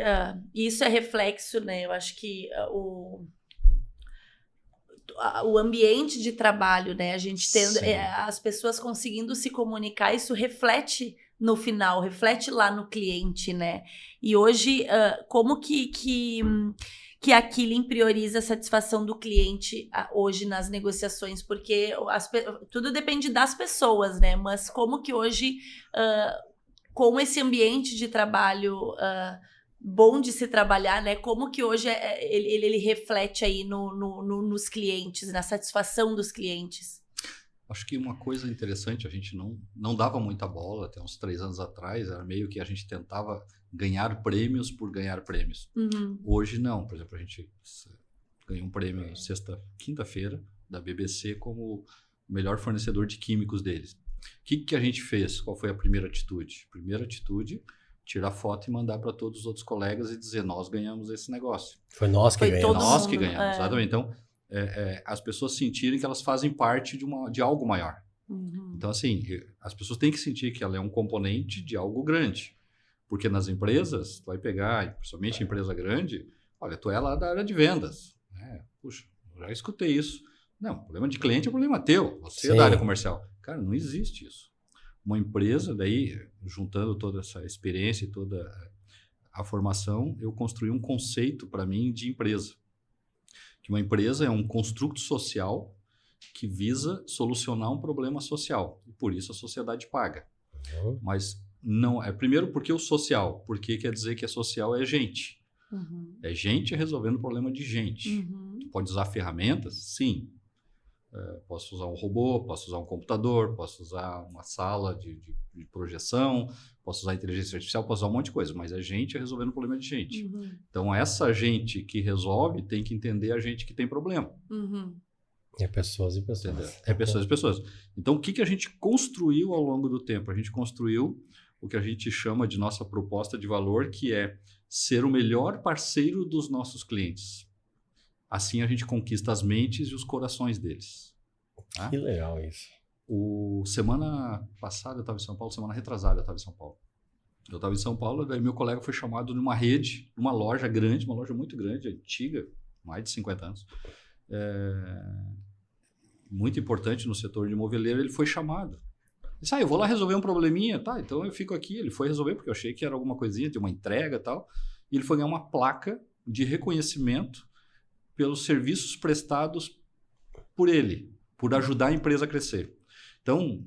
isso é reflexo, né? Eu acho que o ambiente de trabalho, né? A gente tendo... as pessoas conseguindo se comunicar, isso reflete no final, reflete lá no cliente, né? E hoje, como que a Killing prioriza a satisfação do cliente hoje nas negociações, porque tudo depende das pessoas, né? Mas como que hoje, com esse ambiente de trabalho bom de se trabalhar, né? Como que hoje ele reflete aí nos clientes, na satisfação dos clientes? Acho que uma coisa interessante, a gente não dava muita bola até uns 3 anos atrás, era meio que a gente tentava ganhar prêmios por ganhar prêmios. Hoje não, por exemplo, a gente ganhou um prêmio quinta-feira da BBC como o melhor fornecedor de químicos deles. O que a gente fez? Qual foi a primeira atitude? Primeira atitude, tirar foto e mandar para todos os outros colegas e dizer, nós ganhamos esse negócio. Foi nós que ganhamos. Nós que ganhamos, exatamente. Então, as pessoas sentirem que elas fazem parte de algo maior. Então, assim, as pessoas têm que sentir que ela é um componente de algo grande. Porque nas empresas, tu vai pegar, principalmente empresa grande, olha, tu é lá da área de vendas. Puxa, eu já escutei isso. Não, problema de cliente é problema teu. Você é da área comercial. Cara, não existe isso. Uma empresa, daí, juntando toda essa experiência e toda a formação, eu construí um conceito para mim de empresa. Que uma empresa é um construto social que visa solucionar um problema social. E por isso a sociedade paga. Mas não primeiro, porque o social? Porque quer dizer que social é gente. É gente resolvendo problema de gente. Tu pode usar ferramentas? Sim. Posso usar um robô, posso usar um computador, posso usar uma sala de projeção, posso usar inteligência artificial, posso usar um monte de coisa, mas é gente resolvendo problema de gente. Então, essa gente que resolve tem que entender a gente que tem problema. É pessoas e pessoas. Entendeu? É pessoas e pessoas. Então, o que a gente construiu ao longo do tempo? A gente construiu o que a gente chama de nossa proposta de valor, que é ser o melhor parceiro dos nossos clientes. Assim a gente conquista as mentes e os corações deles. Tá? Que legal isso. Semana passada eu estava em São Paulo, semana retrasada eu estava em São Paulo. Eu estava em São Paulo, daí meu colega foi chamado numa rede, numa loja grande, uma loja muito grande, antiga, mais de 50 anos. Muito importante no setor de moveleiro, ele foi chamado. Ele disse, eu vou lá resolver um probleminha, tá? Então eu fico aqui. Ele foi resolver porque eu achei que era alguma coisinha de uma entrega e tal. E ele foi ganhar uma placa de reconhecimento pelos serviços prestados por ele, por ajudar a empresa a crescer. Então,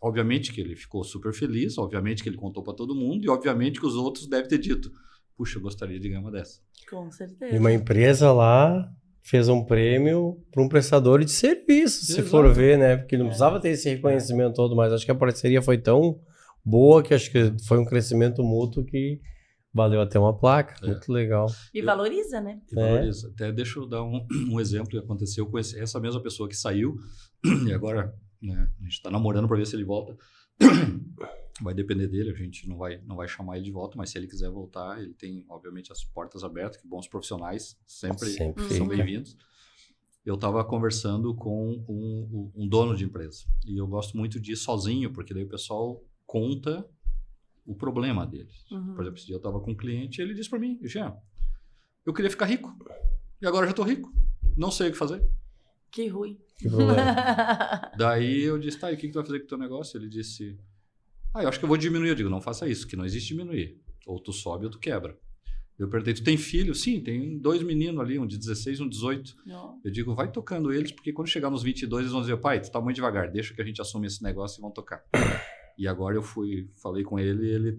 obviamente que ele ficou super feliz, obviamente que ele contou para todo mundo e obviamente que os outros devem ter dito, puxa, eu gostaria de ganhar uma dessa. Com certeza. E uma empresa lá fez um prêmio para um prestador de serviço, se for ver, né? Porque não precisava ter esse reconhecimento todo, mas acho que a parceria foi tão boa que acho que foi um crescimento mútuo que valeu até uma placa. Muito legal. E valoriza, né? E valoriza. Até deixa eu dar um exemplo que aconteceu com essa mesma pessoa que saiu. E agora, né, a gente está namorando para ver se ele volta. Vai depender dele, a gente não vai chamar ele de volta, mas se ele quiser voltar, ele tem, obviamente, as portas abertas, que bons profissionais sempre são bem-vindos. Eu estava conversando com um dono de empresa, e eu gosto muito de ir sozinho, porque daí o pessoal conta o problema deles. Por exemplo, esse dia eu estava com um cliente e ele disse para mim, Jean, eu queria ficar rico, e agora já estou rico, não sei o que fazer. Que ruim. Que problema. Daí eu disse, tá, e o que tu vai fazer com o teu negócio? Ele disse, eu acho que eu vou diminuir. Eu digo, não faça isso, que não existe diminuir. Ou tu sobe ou tu quebra. Eu perguntei, tu tem filho? Sim, tem 2 meninos ali, um de 16 e um de 18. Não. Eu digo, vai tocando eles, porque quando chegar nos 22, eles vão dizer, pai, tu tá muito devagar, deixa que a gente assume esse negócio e vão tocar. E agora eu falei com ele,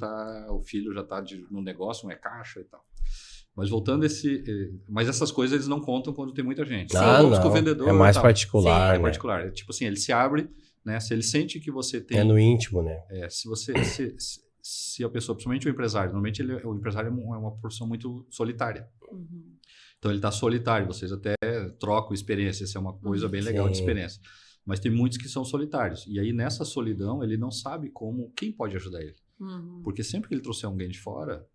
o filho já tá no negócio, um é caixa e tal. Mas voltando mas essas coisas eles não contam quando tem muita gente. Não. Com o vendedor, é mais tal. particular, Sim, né? é particular. Tipo assim, ele se abre, né? Se ele sente que você tem... É no íntimo, né? Se a pessoa, principalmente o empresário, normalmente o empresário é uma profissão muito solitária. Então ele está solitário, vocês até trocam experiência, isso é uma coisa bem legal de experiência. Mas tem muitos que são solitários. E aí nessa solidão ele não sabe quem pode ajudar ele. Porque sempre que ele trouxer alguém de fora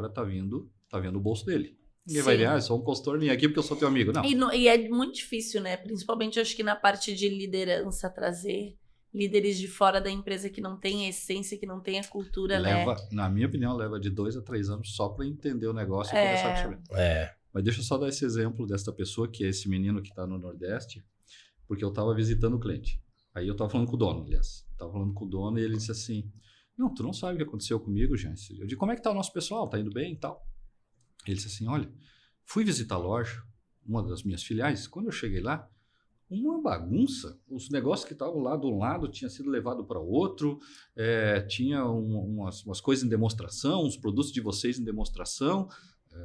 está vendo o bolso dele. Ninguém vai ver, eu sou um consultor, vim aqui porque eu sou teu amigo. Não. E é muito difícil, né? Principalmente, acho que na parte de liderança, trazer líderes de fora da empresa que não tem a essência, que não tem a cultura, né? Na minha opinião, leva de 2 a 3 anos só para entender o negócio e começar a perceber. Mas deixa eu só dar esse exemplo dessa pessoa, que é esse menino que está no Nordeste, porque eu estava visitando o cliente. Aí eu estava falando com o dono, aliás. Estava falando com o dono e ele disse assim, não, tu não sabe o que aconteceu comigo, gente. Eu digo, como é que tá o nosso pessoal? Tá indo bem e tal? Ele disse assim, olha, fui visitar a loja, uma das minhas filiais, quando eu cheguei lá, uma bagunça, os negócios que estavam lá de um lado tinham sido levados para o outro, tinha umas coisas em demonstração, os produtos de vocês em demonstração,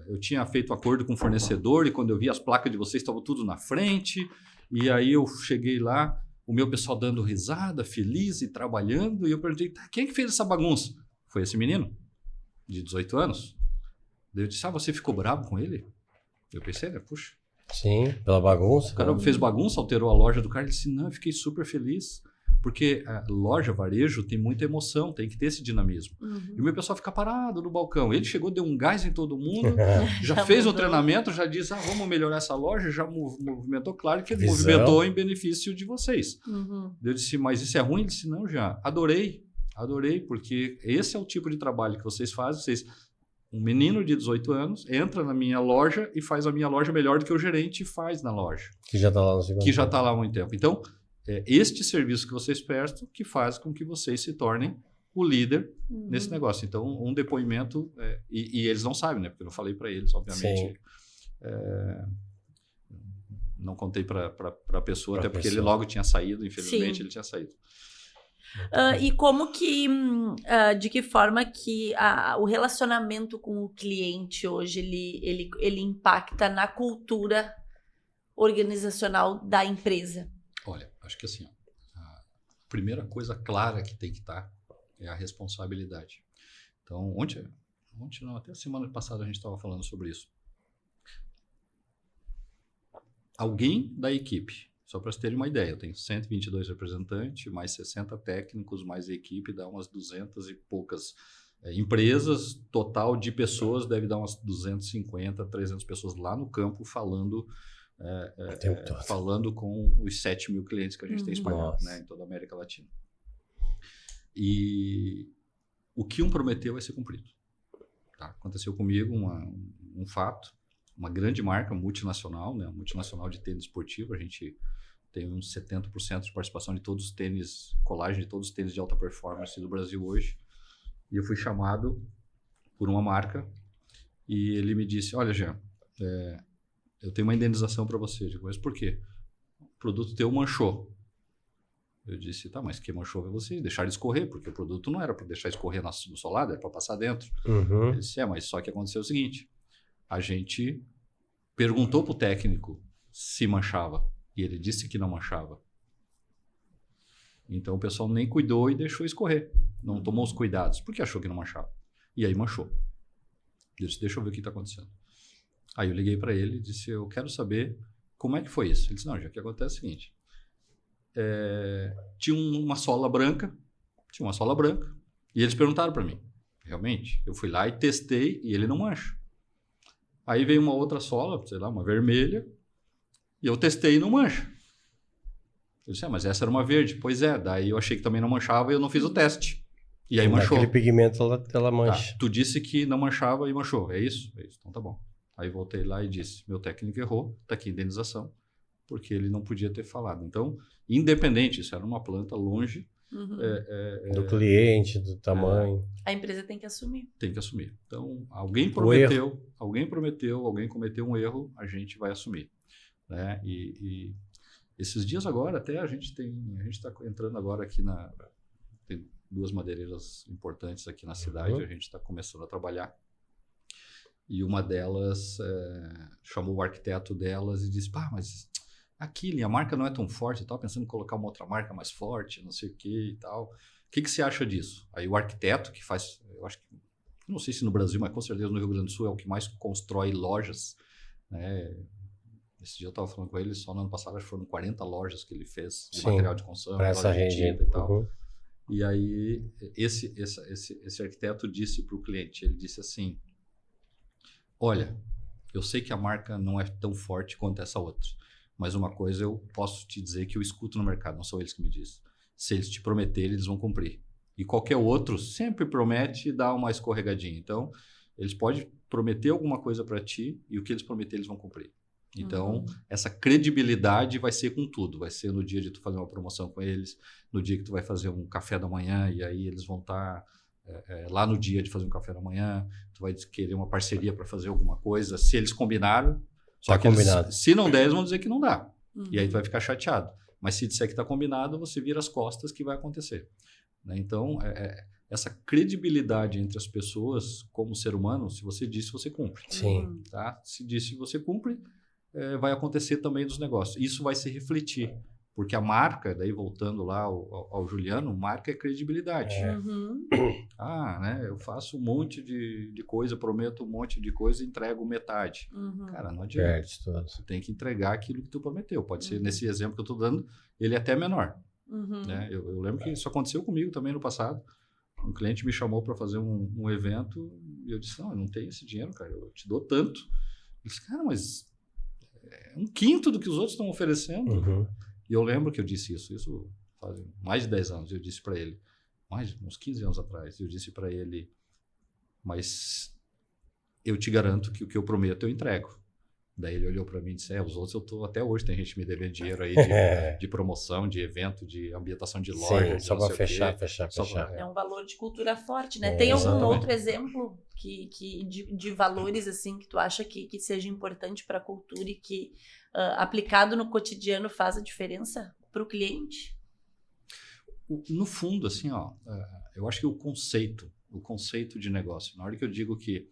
eu tinha feito acordo com o fornecedor e quando eu vi as placas de vocês estavam tudo na frente, e aí eu cheguei lá, o meu pessoal dando risada, feliz e trabalhando, e eu perguntei, quem é que fez essa bagunça? Foi esse menino, de 18 anos. Eu disse, você ficou bravo com ele? Eu pensei, puxa. Sim, pela bagunça. O cara fez bagunça, alterou a loja do cara. Ele disse, não, eu fiquei super feliz. Porque a loja, varejo, tem muita emoção, tem que ter esse dinamismo. E o meu pessoal fica parado no balcão. Ele chegou, deu um gás em todo mundo, já fez o treinamento, já disse, vamos melhorar essa loja, já movimentou. Claro que ele movimentou em benefício de vocês. Eu disse, mas isso é ruim? Ele disse, não, já. Adorei, porque esse é o tipo de trabalho que vocês fazem. Um menino de 18 anos entra na minha loja e faz a minha loja melhor do que o gerente faz na loja. Que já está lá no segundo. Que já está lá há muito tempo. Então, este serviço que vocês prestam que faz com que vocês se tornem o líder nesse negócio. Então, um depoimento... e eles não sabem, né? Porque eu não falei para eles, obviamente. Não contei para a pessoa, até porque ele logo tinha saído, infelizmente ele tinha saído. E como que, de que forma que o relacionamento com o cliente hoje, ele impacta na cultura organizacional da empresa? Olha, acho que assim, a primeira coisa clara que tem que estar é a responsabilidade. Então, ontem não, até a semana passada a gente estava falando sobre isso. Alguém da equipe, só para vocês terem uma ideia, eu tenho 122 representantes, mais 60 técnicos, mais a equipe, dá umas 200 e poucas empresas. Total de pessoas deve dar umas 250, 300 pessoas lá no campo falando com os 7 mil clientes que a gente tem espalhados, né, em toda a América Latina. E o que prometeu vai ser cumprido. Tá? Aconteceu comigo um fato, uma grande marca multinacional, né, multinacional de tênis esportivo, a gente tem uns 70% de participação de todos os tênis, colagem de todos os tênis de alta performance do Brasil hoje. E eu fui chamado por uma marca e ele me disse, olha, Jean, eu tenho uma indenização para você. Eu digo, mas por quê? O produto teu manchou. Eu disse, tá, mas que manchou é você deixar escorrer, porque o produto não era para deixar escorrer no solado, era para passar dentro. Ele disse, mas só que aconteceu o seguinte, a gente perguntou para o técnico se manchava. E ele disse que não manchava. Então o pessoal nem cuidou e deixou escorrer. Não tomou os cuidados, porque achou que não manchava. E aí manchou. Eu disse, deixa eu ver o que está acontecendo. Aí eu liguei para ele e disse, eu quero saber como é que foi isso. Ele disse, não, já que acontece é o seguinte. tinha uma sola branca, e eles perguntaram para mim, realmente, eu fui lá e testei e ele não mancha. Aí veio uma outra sola, sei lá, uma vermelha, e eu testei e não mancha. Eu disse, mas essa era uma verde. Pois é, daí eu achei que também não manchava e eu não fiz o teste. E aí manchou. Aquele pigmento ela mancha. Tá, tu disse que não manchava e manchou, é isso? É isso, então tá bom. Aí voltei lá e disse, meu técnico errou, tá aqui a indenização, porque ele não podia ter falado. Então, independente, isso era uma planta longe do cliente, do tamanho. A empresa tem que assumir. Tem que assumir. Então, alguém prometeu, alguém cometeu um erro, a gente vai assumir. Né? E esses dias agora, até a gente está entrando agora aqui tem 2 madeireiras importantes aqui na cidade, a gente está começando a trabalhar. E uma delas chamou o arquiteto delas e disse, mas aqui a marca não é tão forte, eu estava pensando em colocar uma outra marca mais forte, não sei o que e tal. O que você acha disso? Aí o arquiteto que faz, eu acho que, não sei se no Brasil, mas com certeza no Rio Grande do Sul é o que mais constrói lojas, né? Esse dia eu estava falando com ele, só no ano passado acho que foram 40 lojas que ele fez de material de construção, para essa rede e tal. E aí esse arquiteto disse para o cliente, ele disse assim, olha, eu sei que a marca não é tão forte quanto essa outra, mas uma coisa eu posso te dizer que eu escuto no mercado, não são eles que me dizem. Se eles te prometerem, eles vão cumprir. E qualquer outro sempre promete e dá uma escorregadinha. Então, eles podem prometer alguma coisa para ti e o que eles prometerem, eles vão cumprir. Então, essa credibilidade vai ser com tudo. Vai ser no dia de tu fazer uma promoção com eles, no dia que tu vai fazer um café da manhã e aí eles vão estar lá no dia de fazer um café da manhã. Tu vai querer uma parceria para fazer alguma coisa. Se eles combinaram, só que combinado. Se não der, eles vão dizer que não dá. E aí tu vai ficar chateado. Mas se disser que está combinado, você vira as costas que vai acontecer. Né? Então, essa credibilidade entre as pessoas como ser humano, se você disse, você cumpre. Sim. Tá? Se disse, você cumpre, vai acontecer também dos negócios. Isso vai se refletir. Porque a marca, daí voltando lá ao Juliano, marca é credibilidade. Né? Eu faço um monte de coisa, prometo um monte de coisa e entrego metade. Cara, não adianta. Você tem que entregar aquilo que tu prometeu. Pode ser, nesse exemplo que eu estou dando, ele é até menor. Né? Eu lembro que isso aconteceu comigo também no passado. Um cliente me chamou para fazer um evento e eu disse, não, eu não tenho esse dinheiro, cara, eu te dou tanto. Ele disse, cara, mas é 1/5 do que os outros estão oferecendo. E eu lembro que eu disse isso faz mais de 10 anos, eu disse para ele, uns 15 anos atrás, eu disse para ele, mas eu te garanto que o que eu prometo eu entrego. Daí ele olhou para mim e disse, os outros eu tô até hoje, tem gente me devendo dinheiro aí de promoção, de evento, de ambientação de loja. Sim, só para fechar. É um valor de cultura forte, né? Tem algum outro exemplo de valores assim que tu acha que seja importante para a cultura e que aplicado no cotidiano faz a diferença para o cliente? No fundo, assim, eu acho que o conceito de negócio, na hora que eu digo que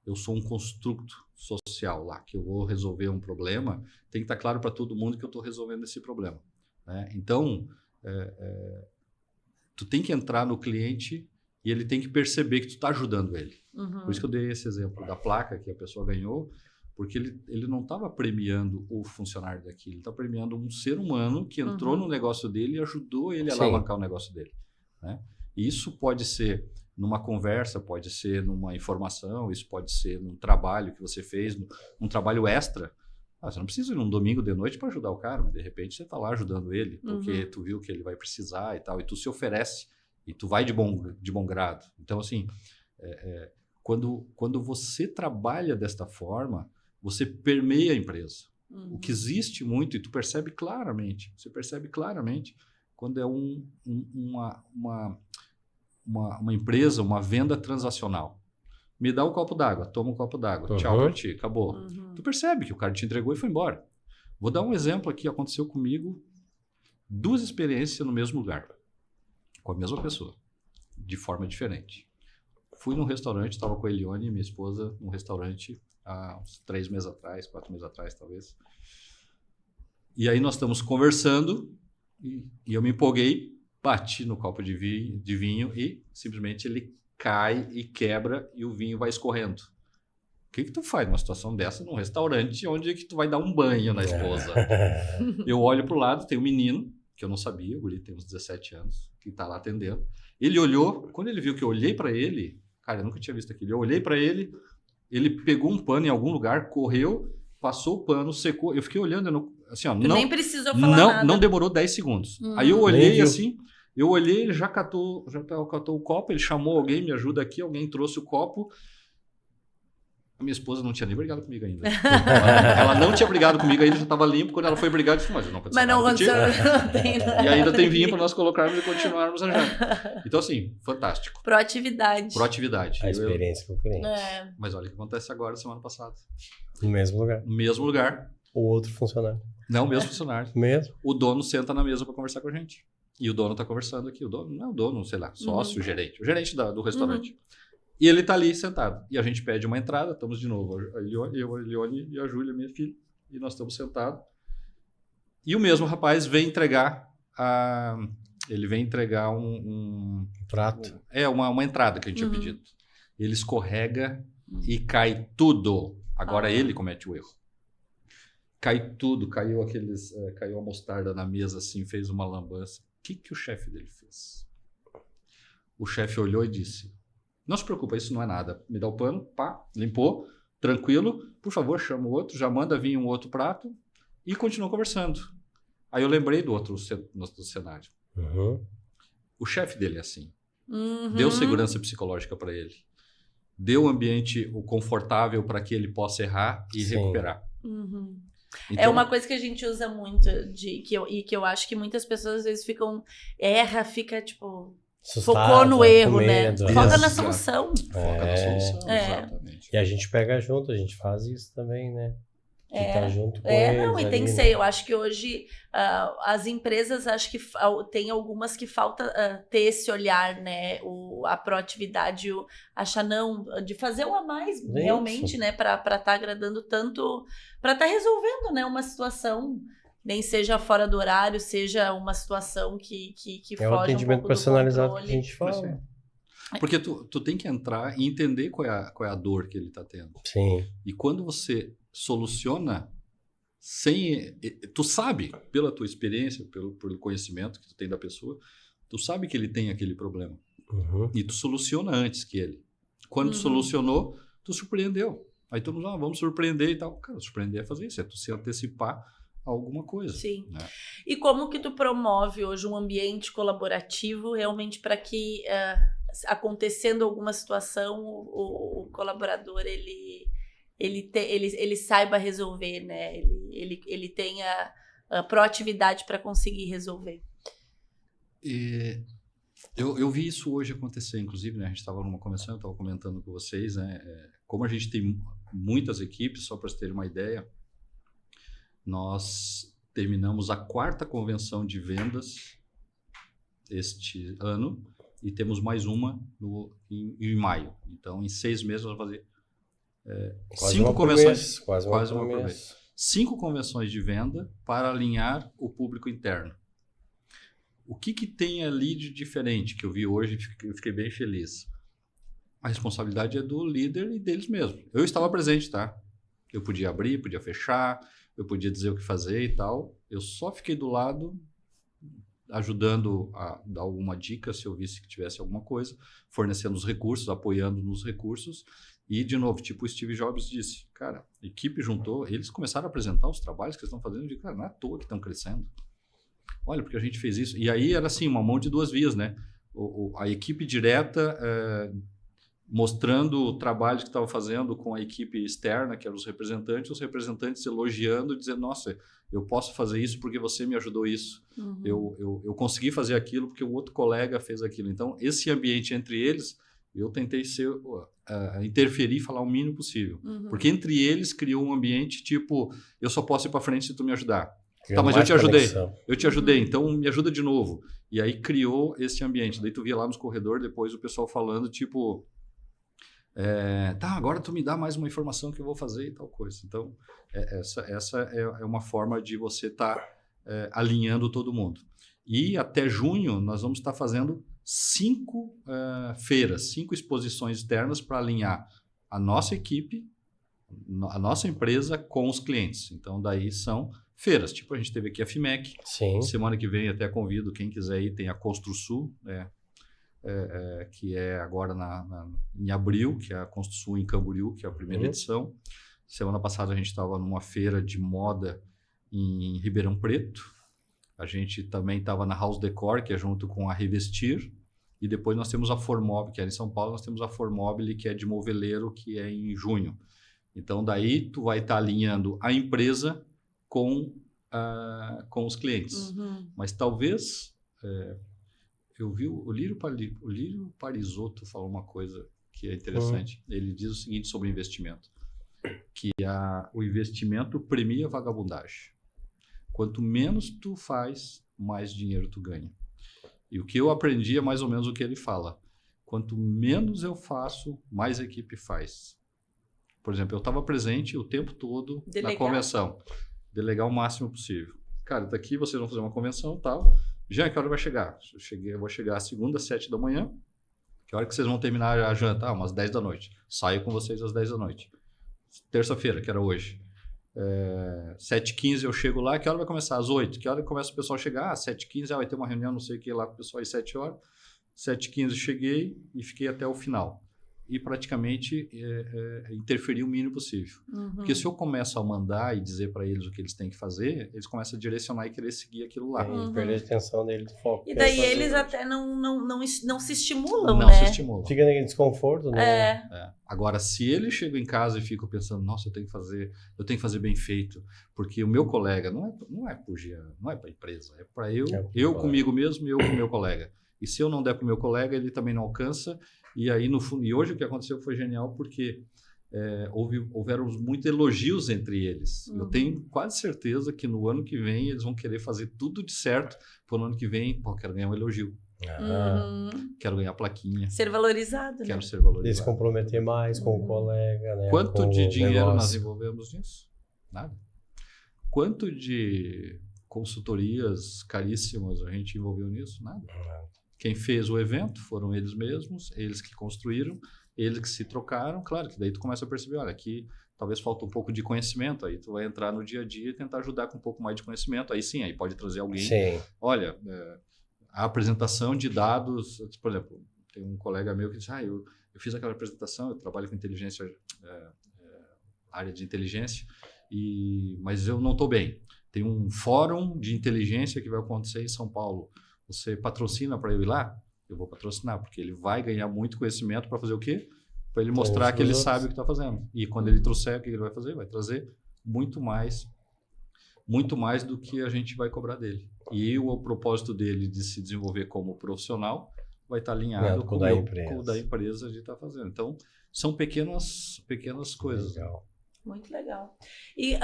eu sou um construto social lá, que eu vou resolver um problema, tem que estar claro para todo mundo que eu estou resolvendo esse problema. Né? Então, tu tem que entrar no cliente e ele tem que perceber que tu está ajudando ele. Por isso que eu dei esse exemplo da placa que a pessoa ganhou, porque ele não estava premiando o funcionário daquilo, ele está premiando um ser humano que entrou no negócio dele e ajudou ele a alavancar o negócio dele. Né? E isso pode ser numa conversa, pode ser numa informação, isso pode ser num trabalho que você fez, num trabalho extra. Você não precisa ir num domingo de noite para ajudar o cara, mas de repente você está lá ajudando ele, porque tu viu que ele vai precisar e tal, e tu se oferece, e tu vai de bom grado. Então, assim, quando você trabalha desta forma, você permeia a empresa. O que existe muito, e tu percebe claramente, quando é uma empresa, uma venda transacional. Me dá um copo d'água, toma um copo d'água, tchau pra ti, acabou. Tu percebe que o cara te entregou e foi embora. Vou dar um exemplo aqui, aconteceu comigo 2 experiências no mesmo lugar, com a mesma pessoa, de forma diferente. Fui num restaurante, estava com a Elione, minha esposa, num restaurante há uns 3 meses atrás, 4 meses atrás, talvez. E aí nós estamos conversando e eu me empolguei, bati no copo de vinho e simplesmente ele cai e quebra e o vinho vai escorrendo. que tu faz numa situação dessa num restaurante onde é que tu vai dar um banho na esposa? Eu olho pro lado, tem um menino, que eu não sabia, o guri tem uns 17 anos, que tá lá atendendo. Ele olhou, quando ele viu que eu olhei para ele, cara, eu nunca tinha visto aquilo, eu olhei para ele, ele pegou um pano em algum lugar, correu, passou o pano, secou, eu fiquei olhando, eu não, assim, ó, Tu não, nem precisou falar nada. não demorou 10 segundos. Aí eu olhei Nem viu. assim, ele já catou o copo, ele chamou alguém, me ajuda aqui, alguém trouxe o copo. A minha esposa não tinha nem brigado comigo ainda. Ela não tinha brigado comigo ainda, já estava limpo. Quando ela foi brigar, eu disse, mas não aconteceu Mas não nada contigo. aconteceu, não tem nada. E ainda tem vinho para nós colocarmos e continuarmos a janta. Então, assim, fantástico. Proatividade. Proatividade. A experiência com o cliente. É. Mas olha o que acontece agora, semana passada. No mesmo lugar. No mesmo lugar, O outro funcionário. não o mesmo funcionário. Mesmo? O dono senta na mesa para conversar com a gente. E o dono está conversando aqui. O dono, não é o dono, sei lá, sócio, gerente. O gerente do restaurante. E ele tá ali sentado. E a gente pede uma entrada, estamos de novo. A Elione e a Júlia, minha filha. E nós estamos sentados. E o mesmo rapaz vem entregar ele vem entregar um Prato. uma entrada que a gente tinha pedido. Ele escorrega e cai tudo. Agora ele comete o erro. Cai tudo, caiu a mostarda na mesa assim, fez uma lambança. O que o chefe dele fez? O chefe olhou e disse: não se preocupa, isso não é nada. Me dá o pano, pá, limpou, tranquilo. Por favor, chama o outro, já manda vir um outro prato e continua conversando. Aí eu lembrei do outro cenário. O chefe dele é assim. Deu segurança psicológica para ele. Deu um ambiente confortável para que ele possa errar e recuperar. Então, É uma coisa que a gente usa muito que eu acho que muitas pessoas às vezes fica tipo... Assustada, focou no com erro, medo. né? Foca na Exato. solução. Foca na solução, É. exatamente. E a gente pega junto, a gente faz isso também, né? Que tá junto com Não, eles e tem que ali, ser. né? Eu acho que hoje as empresas, acho que tem algumas que falta ter esse olhar, né? A proatividade, achar não, de fazer um a mais, Isso. realmente, né? Para estar agradando tanto, para estar resolvendo, né? Uma situação, nem seja fora do horário, seja uma situação que É o foge um atendimento pouco do personalizado que a controle. gente fala. Porque tu tem que entrar e entender qual é a dor que ele está tendo. Sim. E quando você soluciona tu sabe, pela tua experiência, pelo conhecimento que tu tem da pessoa, tu sabe que ele tem aquele problema. E tu soluciona antes que ele. Quando tu solucionou, tu surpreendeu. Aí todo mundo, vamos surpreender e tal. Cara, surpreender é fazer isso, é tu se antecipar a alguma coisa. Sim. Né? E como que tu promove hoje um ambiente colaborativo realmente para que acontecendo alguma situação o colaborador ele saiba resolver, né? Ele tenha proatividade para conseguir resolver. Eu vi isso hoje acontecer, inclusive, né? A gente estava numa convenção, eu estava comentando com vocês, né? Como a gente tem muitas equipes, só para vocês terem uma ideia, nós terminamos a 4ª convenção de vendas este ano e temos mais uma em maio. Então, em 6 meses, nós vamos fazer 5 convenções. Quase uma por mês. 5 convenções de venda para alinhar o público interno. O que tem ali de diferente que eu vi hoje e eu fiquei bem feliz? A responsabilidade é do líder e deles mesmos. Eu estava presente, tá? Eu podia abrir, podia fechar, eu podia dizer o que fazer e tal. Eu só fiquei do lado, ajudando a dar alguma dica se eu visse que tivesse alguma coisa, fornecendo os recursos, apoiando nos recursos. E, de novo, tipo o Steve Jobs disse, cara, a equipe juntou, eles começaram a apresentar os trabalhos que eles estão fazendo, eu digo, cara, não é à toa que estão crescendo. Olha, porque a gente fez isso. E aí era assim, uma mão de 2 vias, né? A equipe direta mostrando o trabalho que estava fazendo com a equipe externa, que eram os representantes elogiando, dizendo, nossa, eu posso fazer isso porque você me ajudou isso. Eu consegui fazer aquilo porque o outro colega fez aquilo. Então, esse ambiente entre eles, eu tentei interferir e falar o mínimo possível. Porque entre eles criou um ambiente tipo, eu só posso ir para frente se tu me ajudar. Tá, mas eu te ajudei. Eu te ajudei, então me ajuda de novo. E aí criou esse ambiente. Daí tu via lá nos corredores depois o pessoal falando, tipo, tá, agora tu me dá mais uma informação que eu vou fazer e tal coisa. Então, essa é uma forma de você estar alinhando todo mundo. E até junho nós vamos estar fazendo 5 feiras, 5 exposições externas para alinhar a nossa equipe a nossa empresa com os clientes. Então, daí são feiras. Tipo, a gente teve aqui a FIMEC. Sim. Semana que vem até convido quem quiser ir. Tem a ConstruSul, que é agora em abril, que é a ConstruSul em Camboriú, que é a primeira edição. Semana passada a gente estava numa feira de moda em Ribeirão Preto. A gente também estava na House Decor, que é junto com a Revestir. E depois nós temos a Formobile, que é em São Paulo. Nós temos a Formobile, que é de moveleiro, que é em junho. Então, daí tu vai estar alinhando a empresa com os clientes. Mas talvez... eu vi o Lírio Parisotto falar uma coisa que é interessante. Ele diz o seguinte sobre investimento, que o investimento premia a vagabundagem. Quanto menos tu faz, mais dinheiro tu ganha. E o que eu aprendi é mais ou menos o que ele fala. Quanto menos eu faço, mais a equipe faz. Por exemplo, eu estava presente o tempo todo na convenção. Delegar o máximo possível. Cara, daqui vocês vão fazer uma convenção e tal. Jean, que hora vai chegar? Eu vou chegar segunda, 7 da manhã. Que hora que vocês vão terminar a janta? Umas 10 da noite. Saio com vocês às 10 da noite. Terça-feira, que era hoje. 7h15 eu chego lá. Que hora vai começar? Às 8. Que hora começa o pessoal a chegar? 7h15, vai ter uma reunião, não sei o que lá com o pessoal às 7 horas. 7h15 cheguei e fiquei até o final. E praticamente interferir o mínimo possível. Porque se eu começo a mandar e dizer para eles o que eles têm que fazer, eles começam a direcionar e querer seguir aquilo lá. Perder a atenção dele do foco. E daí eles até não se estimulam, não né? se estimulam. Fica naquele desconforto, né? Agora, se ele chega em casa e fica pensando, nossa, eu tenho que fazer bem feito, porque o meu colega não é para a empresa, é para eu comigo mesmo e eu com o meu colega. E se eu não der para o meu colega, ele também não alcança. E aí, no fundo, e hoje o que aconteceu foi genial, porque houveram muitos elogios entre eles. Eu tenho quase certeza que no ano que vem eles vão querer fazer tudo de certo, para no ano que vem, quero ganhar um elogio. Quero ganhar plaquinha. Ser valorizado, Quero né? ser valorizado. Se comprometer mais com o colega, né? Quanto de dinheiro nós negócio. envolvemos nisso? Nada. Quanto de consultorias caríssimas a gente envolveu nisso? Nada. Quem fez o evento foram eles mesmos, eles que construíram, eles que se trocaram. Claro que daí tu começa a perceber, olha, aqui talvez falta um pouco de conhecimento, aí tu vai entrar no dia a dia e tentar ajudar com um pouco mais de conhecimento, aí sim, aí pode trazer alguém. Sim. Olha, a apresentação de dados, por exemplo, tem um colega meu que diz, eu fiz aquela apresentação, eu trabalho com inteligência, área de inteligência, mas eu não estou bem. Tem um fórum de inteligência que vai acontecer em São Paulo. Você patrocina para eu ir lá? Eu vou patrocinar, porque ele vai ganhar muito conhecimento para fazer o quê? Para ele mostrar que ele sabe o que está fazendo. E quando ele trouxer, o que ele vai fazer? Vai trazer muito mais do que a gente vai cobrar dele. E o propósito dele de se desenvolver como profissional vai estar alinhado com o da empresa de estar fazendo. Então, são pequenas coisas. Legal. Muito legal. E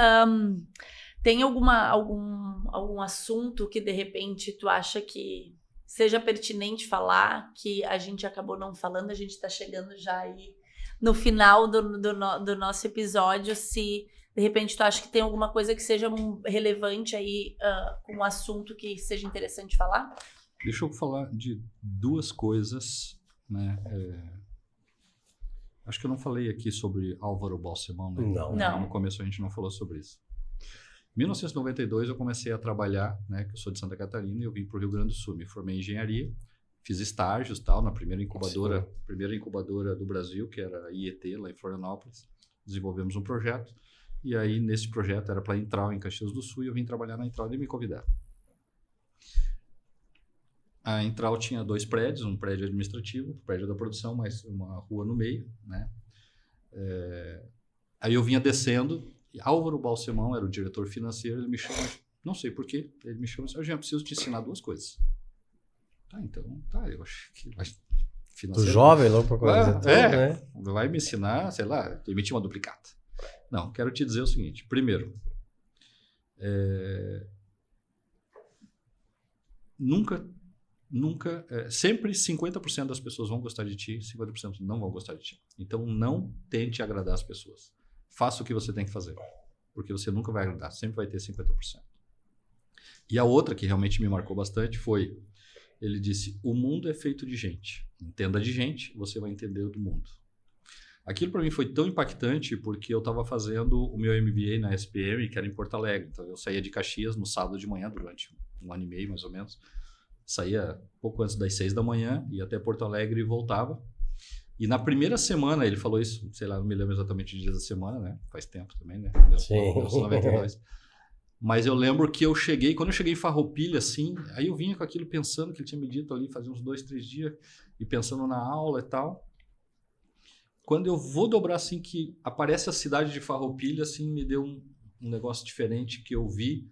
tem algum assunto que, de repente, tu acha que seja pertinente falar, que a gente acabou não falando, a gente está chegando já aí no final do nosso episódio, se de repente tu acha que tem alguma coisa que seja relevante aí, um assunto que seja interessante falar? Deixa eu falar de duas coisas, né? Acho que eu não falei aqui sobre Álvaro Balsemão, né? Não. No começo a gente não falou sobre isso. Em 1992 eu comecei a trabalhar, né? Que eu sou de Santa Catarina e eu vim para o Rio Grande do Sul. Me formei em engenharia, fiz estágios tal, na primeira incubadora do Brasil, que era a IET, lá em Florianópolis. Desenvolvemos um projeto e aí nesse projeto era para a Intral em Caxias do Sul e eu vim trabalhar na Intral e me convidaram. A Intral tinha 2 prédios, um prédio administrativo, um prédio da produção, mais uma rua no meio, né? Aí eu vinha descendo, e Álvaro Balsemão era o diretor financeiro, ele me chama, não sei porquê, ele me chama e disse, eu preciso te ensinar 2 coisas. Eu acho que vai financeiro. Do jovem, logo para coisa né? Vai me ensinar, sei lá, emitir uma duplicata. Não, quero te dizer o seguinte, primeiro, sempre 50% das pessoas vão gostar de ti, 50% não vão gostar de ti. Então, não tente agradar as pessoas. Faça o que você tem que fazer, porque você nunca vai agradar, sempre vai ter 50%. E a outra, que realmente me marcou bastante, foi, ele disse, o mundo é feito de gente. Entenda de gente, você vai entender do mundo. Aquilo para mim foi tão impactante porque eu estava fazendo o meu MBA na SPM, que era em Porto Alegre. Então, eu saía de Caxias no sábado de manhã, durante 1 ano e meio, mais ou menos. Saía pouco antes das 6 da manhã, ia até Porto Alegre e voltava. E na primeira semana, ele falou isso, sei lá, não me lembro exatamente os dias da semana, né? Faz tempo também, né? Sim. 1992. Mas eu lembro que quando eu cheguei em Farroupilha, assim, aí eu vinha com aquilo pensando que ele tinha me dito ali, fazia uns 2, 3 dias, e pensando na aula e tal. Quando eu vou dobrar, assim, que aparece a cidade de Farroupilha, assim, me deu um negócio diferente que eu vi.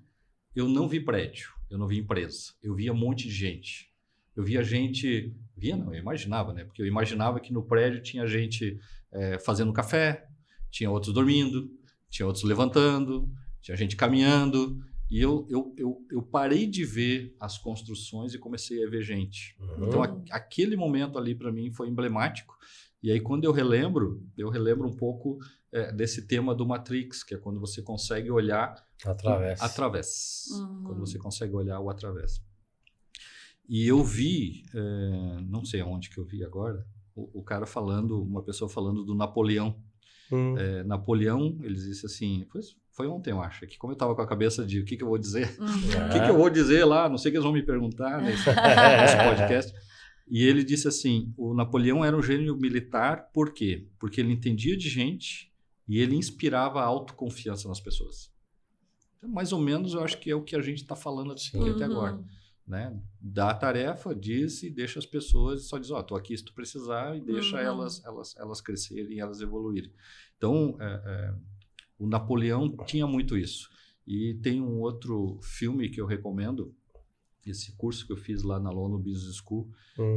Eu não vi prédio, eu não vi empresa, eu via um monte de gente. Eu via gente... eu imaginava, né? Porque eu imaginava que no prédio tinha gente fazendo café, tinha outros dormindo, tinha outros levantando, tinha gente caminhando. E eu parei de ver as construções e comecei a ver gente. Então, aquele momento ali, para mim, foi emblemático. E aí, quando eu relembro um pouco desse tema do Matrix, que é quando você consegue olhar através. Quando você consegue olhar o através. E eu vi, não sei aonde que eu vi agora, o cara falando, uma pessoa falando do Napoleão. Napoleão, ele disse assim, foi ontem, eu acho, que como eu estava com a cabeça de o que eu vou dizer, o que eu vou dizer lá, não sei o que eles vão me perguntar nesse podcast. E ele disse assim, o Napoleão era um gênio militar, por quê? Porque ele entendia de gente e ele inspirava autoconfiança nas pessoas. Então, mais ou menos, eu acho que é o que a gente está falando aqui até agora. Né? Dá a tarefa, diz e deixa as pessoas, só diz, tô aqui se tu precisar, e deixa elas crescerem, elas evoluírem. Então, o Napoleão tinha muito isso. E tem um outro filme que eu recomendo, esse curso que eu fiz lá na London Business School,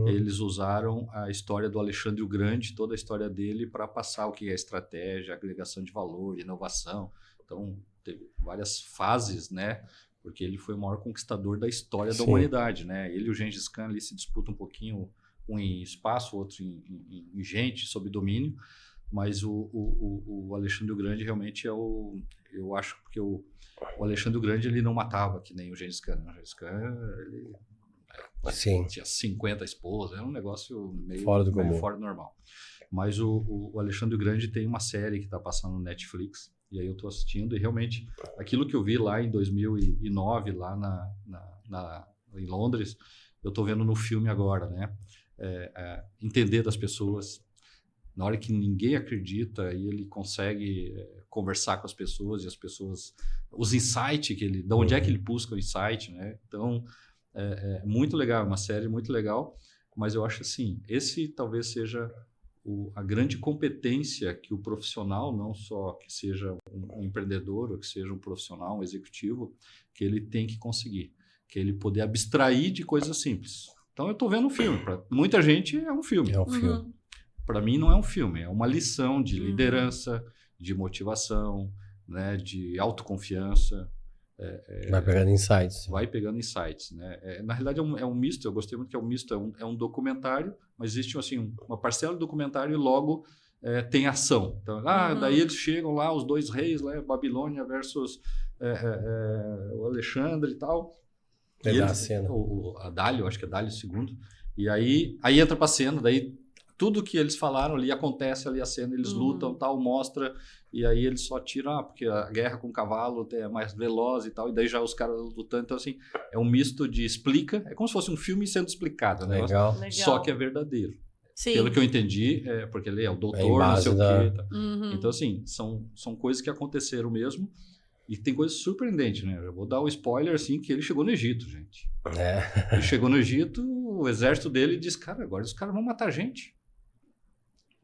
eles usaram a história do Alexandre o Grande, toda a história dele, para passar o que é estratégia, agregação de valor, inovação. Então, teve várias fases, né? Porque ele foi o maior conquistador da história da humanidade, né? Ele e o Gengis Khan ali se disputam um pouquinho, um em espaço, outro em gente, sob domínio, mas o Alexandre o Grande realmente eu acho que o Alexandre o Grande ele não matava que nem o Gengis Khan. O Gengis Khan, ele tinha 50 esposas, era um negócio meio fora do normal. Mas o Alexandre o Grande tem uma série que está passando no Netflix, e aí eu estou assistindo, e realmente aquilo que eu vi lá em 2009, lá em Londres, eu estou vendo no filme agora, né? Entender das pessoas. Na hora que ninguém acredita, e ele consegue conversar com as pessoas, e as pessoas... Os insights que ele... De onde é que ele busca o insight, né? Então, é muito legal, uma série muito legal, mas eu acho assim, esse talvez seja a grande competência que o profissional, não só que seja um empreendedor, ou que seja um profissional, um executivo, que ele tem que conseguir, que ele poder abstrair de coisas simples. Então, eu estou vendo um filme. Para muita gente, é um filme. É um filme. Para mim, não é um filme. É uma lição de liderança, de motivação, né, de autoconfiança. Vai pegando insights. Vai pegando insights, né? Na realidade, é um misto. Eu gostei muito que é um misto. É um documentário, mas existe assim, uma parcela do documentário e logo tem ação. Então, daí eles chegam lá, os 2 reis, lá, Babilônia versus o Alexandre e tal. A cena. A Dálio, acho que é Dálio II. E aí entra para a cena, daí tudo que eles falaram ali acontece ali a cena, eles lutam, tal, mostra, e aí eles só tiram, porque a guerra com o cavalo é mais veloz e tal, e daí já os caras lutando, então assim, é um misto de explica, é como se fosse um filme sendo explicado, né? Legal. Só que é verdadeiro. Sim. Pelo que eu entendi, porque ele é o doutor, não sei o quê. Tá? Então assim, são coisas que aconteceram mesmo, e tem coisas surpreendentes, né? Eu vou dar o spoiler, assim, que ele chegou no Egito, gente. Ele chegou no Egito, o exército dele disse, cara, agora os caras vão matar a gente.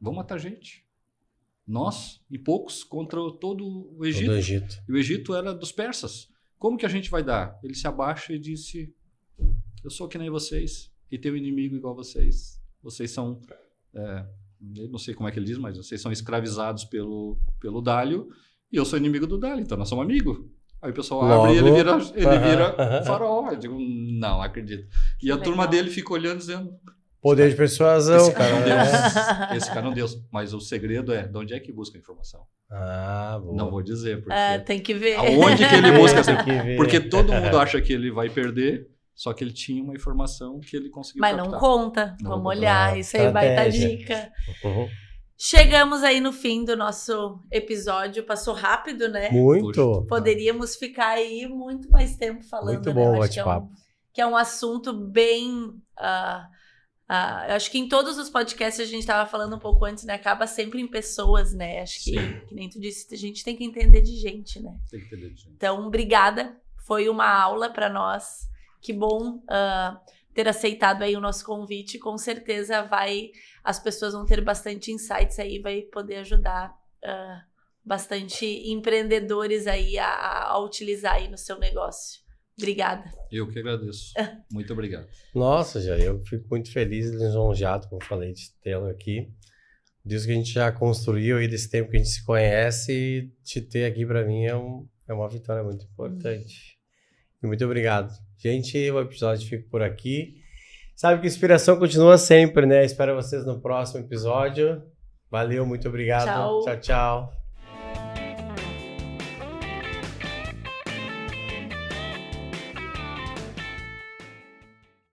Vão matar a gente. Nós e poucos contra todo o Egito. E o Egito era dos persas. Como que a gente vai dar? Ele se abaixa e disse, eu sou que nem vocês e tenho um inimigo igual a vocês. Vocês são, eu não sei como é que ele diz, mas vocês são escravizados pelo Dálio e eu sou inimigo do Dálio, então nós somos amigos. Aí o pessoal abre e ele vira faraó. Eu digo, não acredito. E a turma dele fica olhando dizendo... Poder de persuasão, cara. Esse cara é um Deus. Mas o segredo é de onde é que busca a informação. Boa. Não vou dizer, porque... tem que ver. Aonde que ele busca essa informação? Porque todo mundo acha que ele vai perder, só que ele tinha uma informação que ele conseguiu Mas captar. Não conta. Vamos olhar. Isso aí vai dar dica. Chegamos aí no fim do nosso episódio. Passou rápido, né? Muito. Poderíamos ficar aí muito mais tempo falando. Muito bom o bate-papo. Que é um assunto bem... eu acho que em todos os podcasts a gente estava falando um pouco antes, né? Acaba sempre em pessoas, né? Acho que nem tu disse, a gente tem que entender de gente, né? Tem que entender de gente. Então, obrigada. Foi uma aula para nós. Que bom ter aceitado aí o nosso convite. Com certeza as pessoas vão ter bastante insights aí, vai poder ajudar bastante empreendedores aí a utilizar aí no seu negócio. Obrigada. Eu que agradeço. Muito obrigado. Nossa, Jair, eu fico muito feliz e lisonjeado, como falei, de tê-lo aqui. Disso que a gente já construiu aí, desse tempo que a gente se conhece, e te ter aqui para mim é uma vitória muito importante. E muito obrigado. Gente, o episódio fica por aqui. Sabe que a inspiração continua sempre, né? Espero vocês no próximo episódio. Valeu, muito obrigado. Tchau. Tchau, tchau.